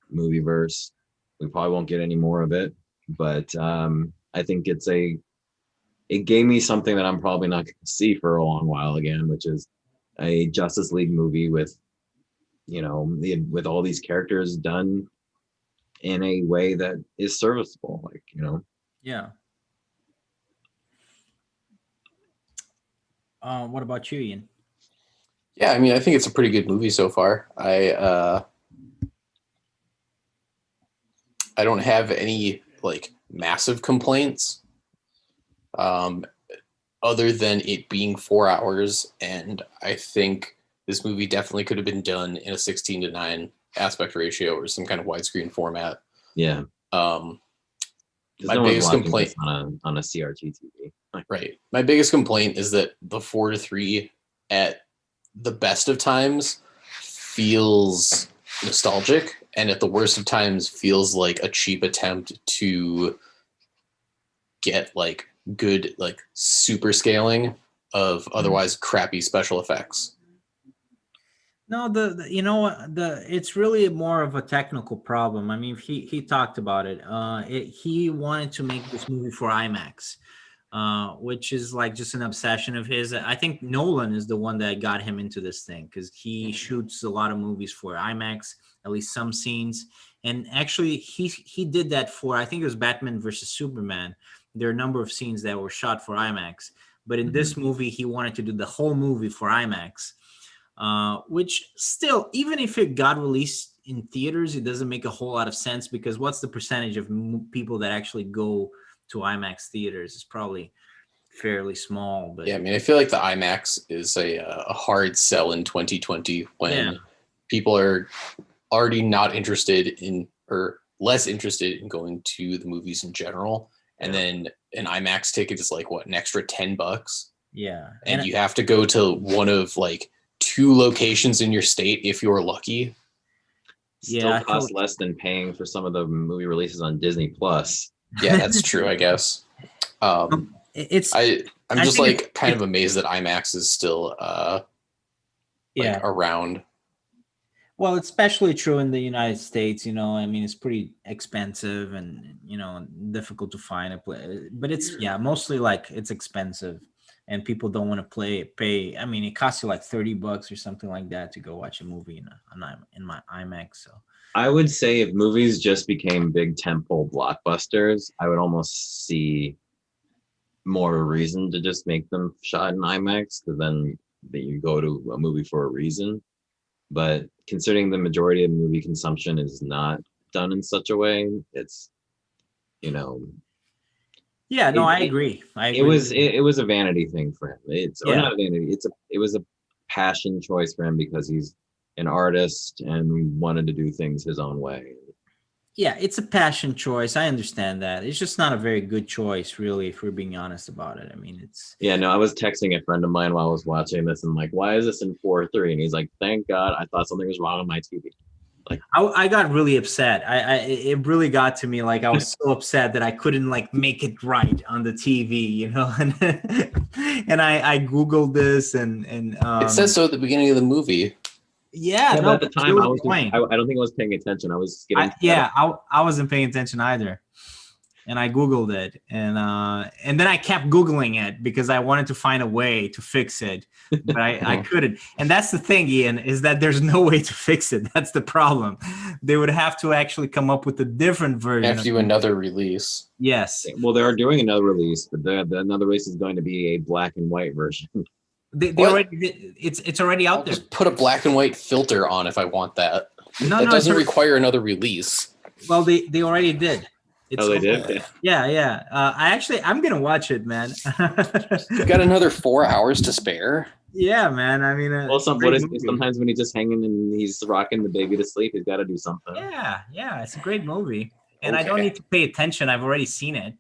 movie verse. We probably won't get any more of it, but I think it gave me something that I'm probably not going to see for a long while again, which is a Justice League movie with with all these characters done in a way that is serviceable, Yeah. What about you, Ian? Yeah, I mean, I think it's a pretty good movie so far. I don't have any massive complaints, other than it being 4 hours, and I think this movie definitely could have been done in a 16:9 aspect ratio or some kind of widescreen format. Yeah. My biggest complaint on a CRT TV. Right. My biggest complaint is that the 4:3 at the best of times feels nostalgic, and at the worst of times feels like a cheap attempt to get good super scaling of otherwise crappy special effects. No, you know what, it's really more of a technical problem. I mean, he talked about it. He wanted to make this movie for IMAX, which is like just an obsession of his. I think Nolan is the one that got him into this thing because he shoots a lot of movies for IMAX, at least some scenes. And actually, he did that for, I think it was Batman versus Superman. There are a number of scenes that were shot for IMAX, but in this movie, he wanted to do the whole movie for IMAX. Which still, even if it got released in theaters, it doesn't make a whole lot of sense because what's the percentage of people that actually go to IMAX theaters? It's probably fairly small. But Yeah, I mean, I feel like the IMAX is a hard sell in 2020 when people are already not interested in or less interested in going to the movies in general. And then an IMAX ticket is like, what, an extra $10? Yeah. And you have to go to one of like 2 locations in your state if you're lucky. Still costs less than paying for some of the movie releases on Disney Plus. Yeah, that's true, I guess. I'm just like kind of amazed that IMAX is still around. Well, it's especially true in the United States, you know. I mean, it's pretty expensive and, you know, difficult to find a place. But it's mostly like it's expensive. And people don't want to pay. I mean, it costs you like $30 or something like that to go watch a movie in my IMAX. So I would say if movies just became big tentpole blockbusters, I would almost see more of a reason to just make them shot in IMAX, because then you go to a movie for a reason. But considering the majority of movie consumption is not done in such a way, it's, you know. Yeah, no, I agree. It was a vanity thing for him. Or not a vanity. It was a passion choice for him because he's an artist and wanted to do things his own way. Yeah, it's a passion choice. I understand that. It's just not a very good choice, really, if we're being honest about it. I mean, it's. Yeah, no, I was texting a friend of mine while I was watching this and like, why is this in 4:3? And he's like, thank God, I thought something was wrong on my TV. Like, I got really upset. It really got to me. Like, I was so upset that I couldn't like make it right on the TV, you know. And I Googled this and it says so at the beginning of the movie. Yeah, no, but at the time I don't think I was paying attention. I was getting I wasn't paying attention either. And I Googled it, and then I kept Googling it because I wanted to find a way to fix it, but I couldn't. And that's the thing, Ian, is that there's no way to fix it. That's the problem. They would have to actually come up with a different version. Have to do another release. Yes. Well, they are doing another release, but the another release is going to be a black and white version. They already it's already out there. Just put a black and white filter on if I want that. That doesn't require another release. Well, they already did. They did? Yeah. I'm gonna watch it, man. You got another 4 hours to spare? Yeah, man. I mean, sometimes when he's just hanging and he's rocking the baby to sleep, he's got to do something. Yeah, it's a great movie, and I don't need to pay attention. I've already seen it.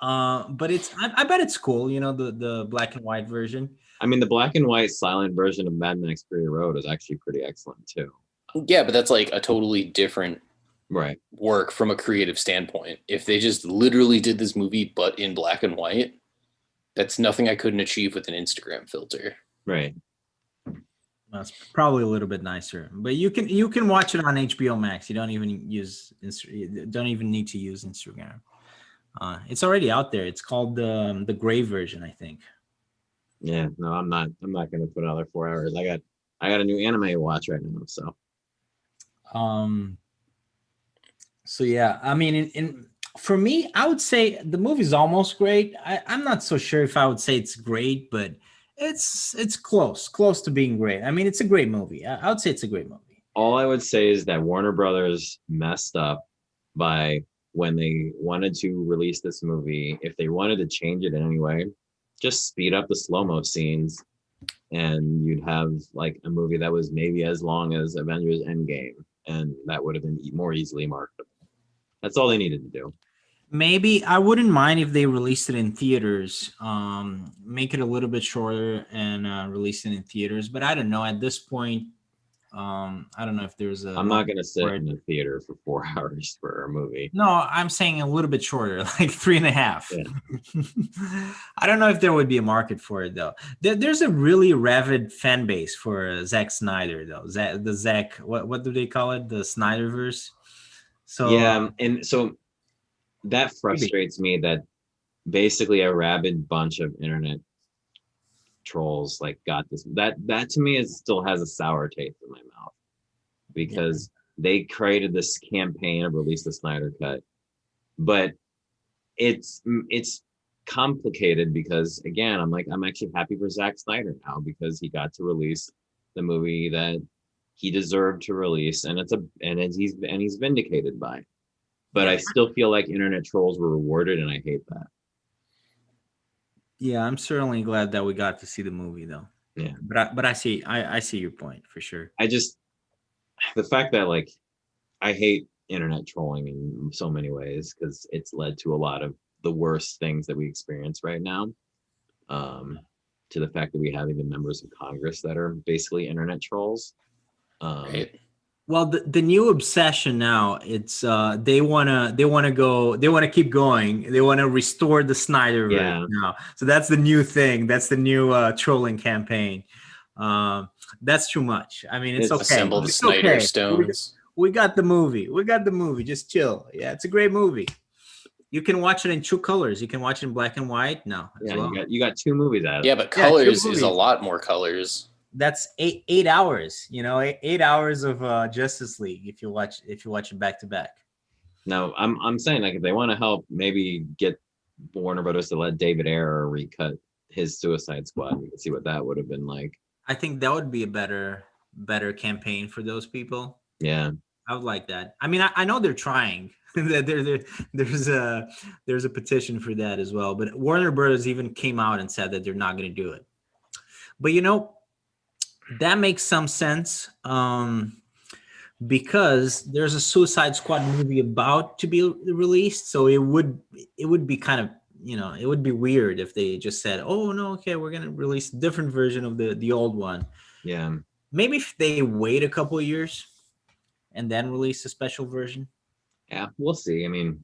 But I bet it's cool, you know, the black and white version. I mean, the black and white silent version of Mad Max Fury Road is actually pretty excellent too. Yeah, but that's like a totally different work from a creative standpoint. If they just literally did this movie but in black and white, that's nothing I couldn't achieve with an Instagram filter. Right. That's probably a little bit nicer, but you can watch it on HBO Max. You don't even need to use Instagram. It's already out there. It's called the gray version, I think. Yeah, no, I'm not going to put another 4 hours. I got a new anime to watch right now, so. So yeah, I mean, for me, I would say the movie's almost great. I'm not so sure if I would say it's great, but it's close to being great. I mean, it's a great movie. I would say it's a great movie. All I would say is that Warner Brothers messed up by when they wanted to release this movie. If they wanted to change it in any way, just speed up the slow-mo scenes and you'd have like a movie that was maybe as long as Avengers Endgame, and that would have been more easily marketable. That's all they needed to do. Maybe I wouldn't mind if they released it in theaters, make it a little bit shorter and release it in theaters. But I don't know. At this point, I don't know if there's a I'm not gonna sit for it. in the theater for 4 hours for a movie. No, I'm saying a little bit shorter, like 3.5. Yeah. I don't know if there would be a market for it though. There's a really rabid fan base for Zack Snyder though. The Zack, what do they call it? The Snyderverse. So Yeah, and so that maybe. frustrates me that basically a rabid bunch of internet trolls like got this. That to me is still has a sour taste in my mouth because they created this campaign to release the Snyder Cut, but it's complicated because again, I'm actually happy for Zack Snyder now because he got to release the movie that he deserved to release, and he's vindicated by it. But I still feel like internet trolls were rewarded, and I hate that. Yeah, I'm certainly glad that we got to see the movie though. Yeah, But I see your point for sure. I just the fact that like I hate internet trolling in so many ways because it's led to a lot of the worst things that we experience right now. To the fact that we have even members of Congress that are basically internet trolls. Right. Well, the new obsession now, it's they wanna keep going. They wanna restore the Snyderverse Yeah. now. So that's the new thing. That's the new trolling campaign. That's too much. I mean, it's It's okay. Assemble the It's Snyder okay. Stones. We got the movie. We got the movie. Just chill. Yeah, it's a great movie. You can watch it in two colors. You can watch it in black and white. No, as Yeah, well. you got 2 movies out of Yeah, it. but Yeah, two colors is a movies. lot more colors. That's 8 hours. You know, 8 hours of Justice League if you watch it back to back. Now I'm saying like if they want to help, maybe get Warner Brothers to let David Ayer recut his Suicide Squad. We can see what that would have been like. I think that would be a better campaign for those people. Yeah. I would like that. I mean, I know they're trying. There's a petition for that as well. But Warner Brothers even came out and said that they're not going to do it. But that makes some sense because there's a Suicide Squad movie about to be released. So it would be kind of it would be weird if they just said, "Oh no, okay, we're going to release a different version of the old one." Yeah. Maybe if they wait a couple of years and then release a special version. Yeah, we'll see. I mean,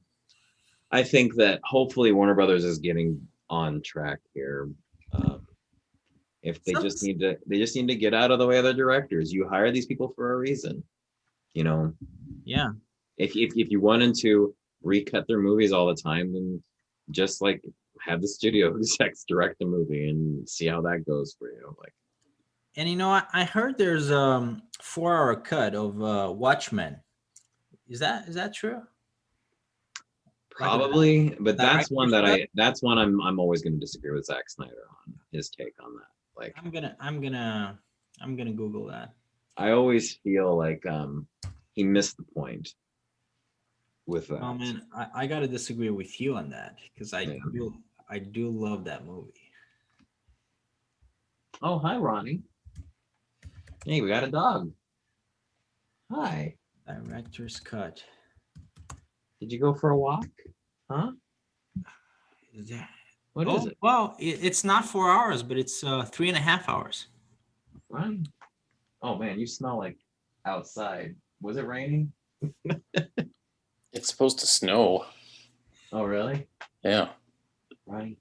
I think that hopefully Warner Brothers is getting on track here. If they just need to get out of the way of the directors. You hire these people for a reason. Yeah. If you wanted to recut their movies all the time, then just like have the studio execs direct the movie and see how that goes for you. Like, and I heard there's 4-hour cut of Watchmen. Is that true? probably, but that's one that director's that's one I'm always going to disagree with Zack Snyder on his take on that. Like, I'm gonna Google that. I always feel like he missed the point with that. Oh man, I gotta disagree with you on that because I Yeah. do love that movie. Oh, hi, Ronnie. Hey, we got a dog. Hi. Director's cut. Did you go for a walk? Huh? What is it? Well, it's not 4 hours, but it's 3.5 hours. Ronnie. Oh man, you smell like outside. Was it raining? It's supposed to snow. Oh really? Yeah. Ronnie.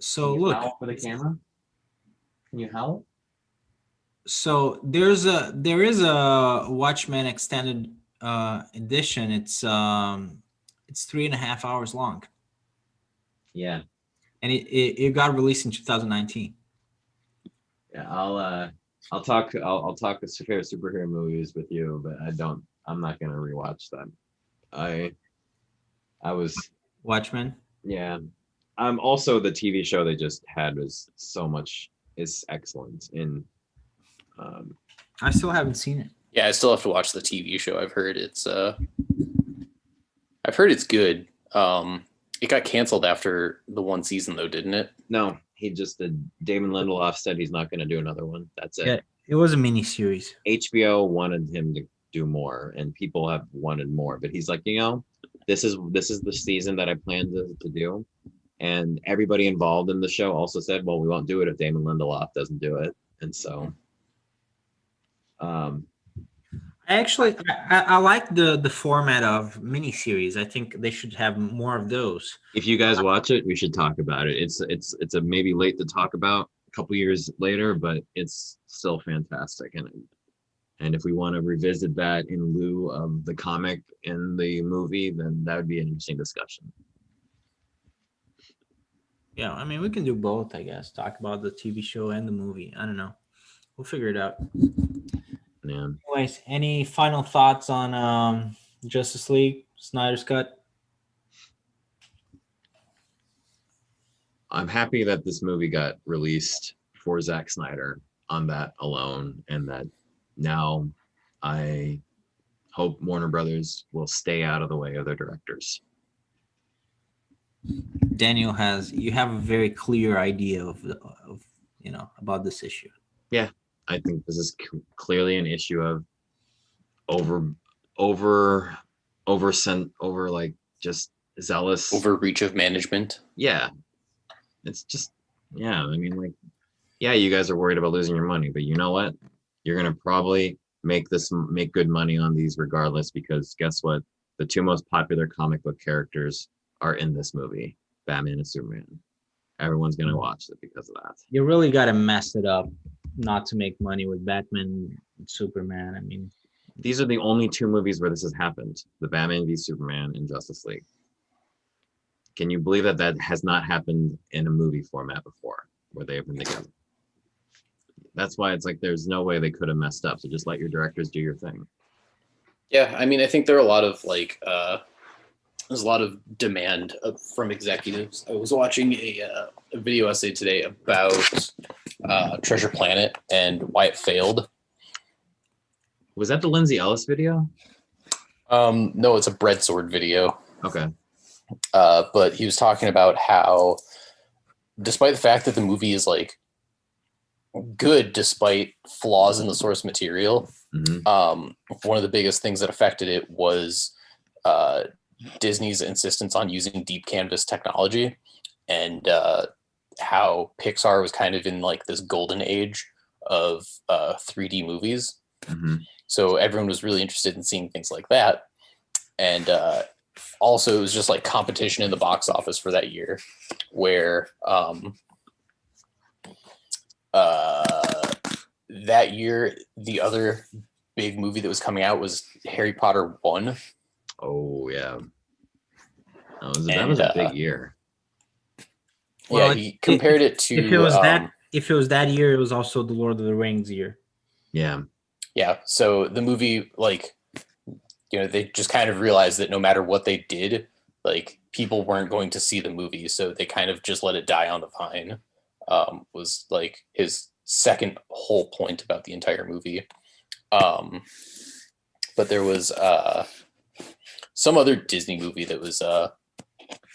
So Can you look howl for the camera. Can you howl? So there is a Watchmen extended edition. It's 3.5 hours long, Yeah. and it got released in 2019. Yeah. I'll talk superhero movies with you, but I'm not gonna rewatch them. I was Watchmen. Yeah. Also the TV show they just had is excellent in I still haven't seen it. Yeah, I still have to watch the TV show. I've heard it's good. It got canceled after the one season though, didn't it? No, he just did. Damon Lindelof said he's not going to do another one. That's it. Yeah, it was a mini series. HBO wanted him to do more, and people have wanted more, but he's like, this is the season that I plan to do, and everybody involved in the show also said, well, we won't do it if Damon Lindelof doesn't do it, and so I like the format of miniseries. I think they should have more of those. If you guys watch it, we should talk about it. It's a maybe late to talk about a couple years later, but it's still fantastic. And if we want to revisit that in lieu of the comic in the movie, then that would be an interesting discussion. Yeah, I mean, we can do both, I guess. Talk about the TV show and the movie. I don't know. We'll figure it out. Yeah. Anyways, any final thoughts on Justice League, Snyder's Cut? I'm happy that this movie got released for Zack Snyder on that alone, and that now I hope Warner Brothers will stay out of the way of their directors. Daniel you have a very clear idea of about this issue. Yeah, I think this is clearly an issue of like just zealous overreach of management. Yeah, it's just I mean, like, yeah, you guys are worried about losing your money, but you know what? You're gonna probably make good money on these regardless, because guess what? The two most popular comic book characters are in this movie, Batman and Superman. Everyone's gonna watch it because of that. You really got to mess it up not to make money with Batman and Superman. I mean, these are the only two movies where this has happened: the Batman v Superman and Justice League. Can you believe that has not happened in a movie format before, where they have been together? That's why it's like there's no way they could have messed up. So just let your directors do your thing. Yeah, I mean, I think there are a lot of there's a lot of demand from executives. I was watching a video essay today about Treasure Planet and why it failed. Was that the Lindsay Ellis video? No, it's a Breadsword video. Okay. But he was talking about how, despite the fact that the movie is like good, despite flaws in the source material, one of the biggest things that affected it was Disney's insistence on using deep canvas technology, and how Pixar was kind of in like this golden age of 3D movies. So everyone was really interested in seeing things like that. And also it was just like competition in the box office for that year, where that year, the other big movie that was coming out was Harry Potter 1. Oh yeah, that was a big year. Well, he compared it to if it was that year, it was also the Lord of the Rings year. Yeah. So the movie, like, they just kind of realized that no matter what they did, like, people weren't going to see the movie, so they kind of just let it die on the vine. Was like his second whole point about the entire movie. But there was some other Disney movie that was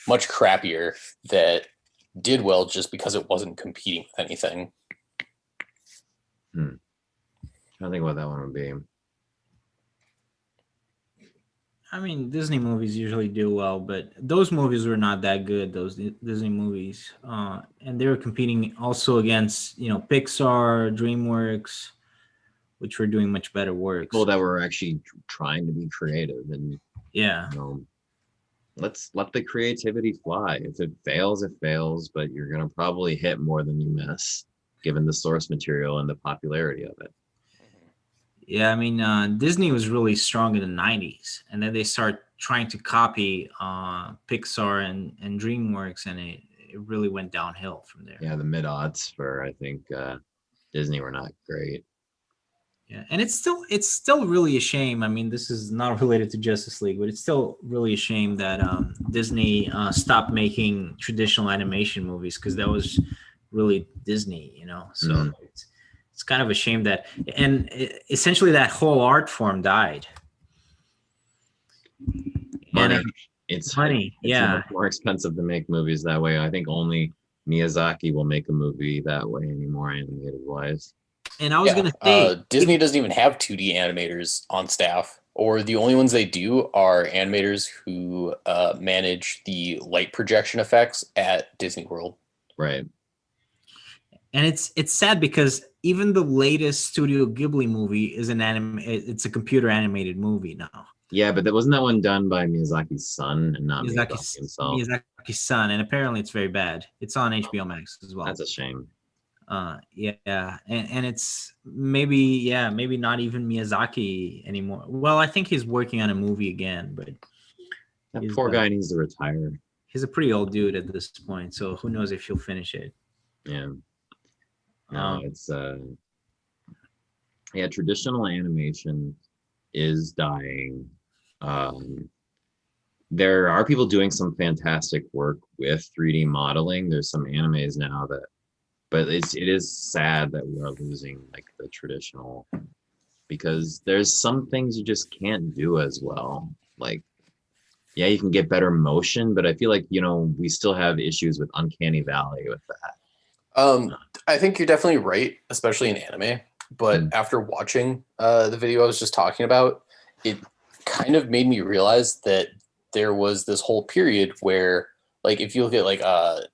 much crappier that did well just because it wasn't competing with anything. I think what that one would be. I mean, Disney movies usually do well, but those movies were not that good. Those Disney movies, and they were competing also against Pixar, DreamWorks, which were doing much better work. People that were actually trying to be creative, and let's let the creativity fly. If it fails, it fails, but you're gonna probably hit more than you miss, given the source material and the popularity of it. Yeah, I mean, Disney was really strong in the 90s, and then they start trying to copy Pixar and DreamWorks, and it really went downhill from there. Yeah, the mid-aughts for, I think, Disney were not great. Yeah, and it's still really a shame. I mean, this is not related to Justice League, but it's still really a shame that Disney stopped making traditional animation movies, because that was really Disney, So it's kind of a shame that, and essentially that whole art form died. Money. And it's money. Much more expensive to make movies that way. I think only Miyazaki will make a movie that way anymore, animated wise. And I was gonna say, Disney doesn't even have 2D animators on staff, or the only ones they do are animators who manage the light projection effects at Disney World. Right. And it's sad because even the latest Studio Ghibli movie is an anime. It's a computer animated movie now. Yeah, but wasn't that one done by Miyazaki's son and not Miyazaki himself? Miyazaki's son, and apparently it's very bad. It's on HBO Max as well. That's a shame. Yeah, and it's maybe not even Miyazaki anymore. Well, I think he's working on a movie again, but That poor guy needs to retire. He's a pretty old dude at this point, so who knows if he'll finish it. Yeah. No, it's traditional animation is dying. There are people doing some fantastic work with 3D modeling. There's some animes now but it is sad that we are losing like the traditional, because there's some things you just can't do as well. Like, yeah, you can get better motion, but I feel like, we still have issues with uncanny valley with that. I think you're definitely right, especially in anime. But after watching the video I was just talking about, it kind of made me realize that there was this whole period where, like, if you look at like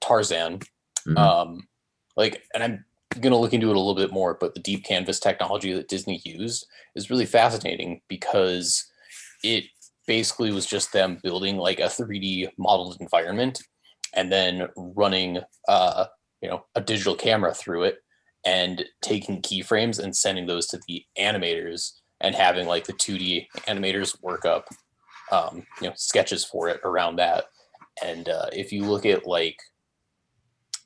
Tarzan, and I'm gonna look into it a little bit more, but the deep canvas technology that Disney used is really fascinating because it basically was just them building like a 3D modeled environment and then running a digital camera through it and taking keyframes and sending those to the animators and having like the 2D animators work up sketches for it around that. And if you look at like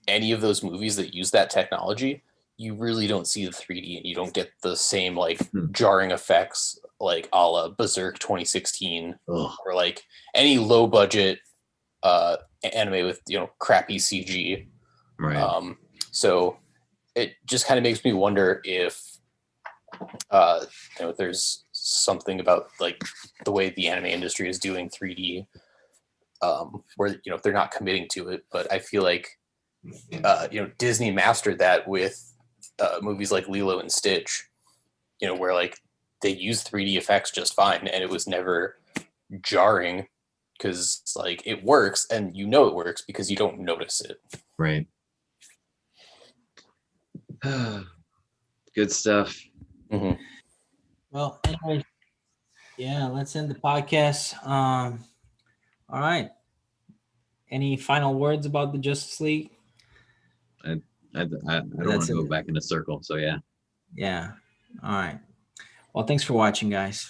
any of those movies that use that technology, you really don't see the 3D and you don't get the same like jarring effects like a la Berserk 2016 or like any low budget anime with crappy CG. Right. So it just kind of makes me wonder if there's something about like the way the anime industry is doing 3D where they're not committing to it. But I feel like Disney mastered that with movies like Lilo and Stitch, where like they use 3D effects just fine and it was never jarring because like it works and it works because you don't notice it. Right. Good stuff. Mm-hmm. Well, anyway, yeah, let's end the podcast. All right. Any final words about the Justice League? I don't want to go back in a circle. So yeah. Yeah. All right. Well, thanks for watching, guys.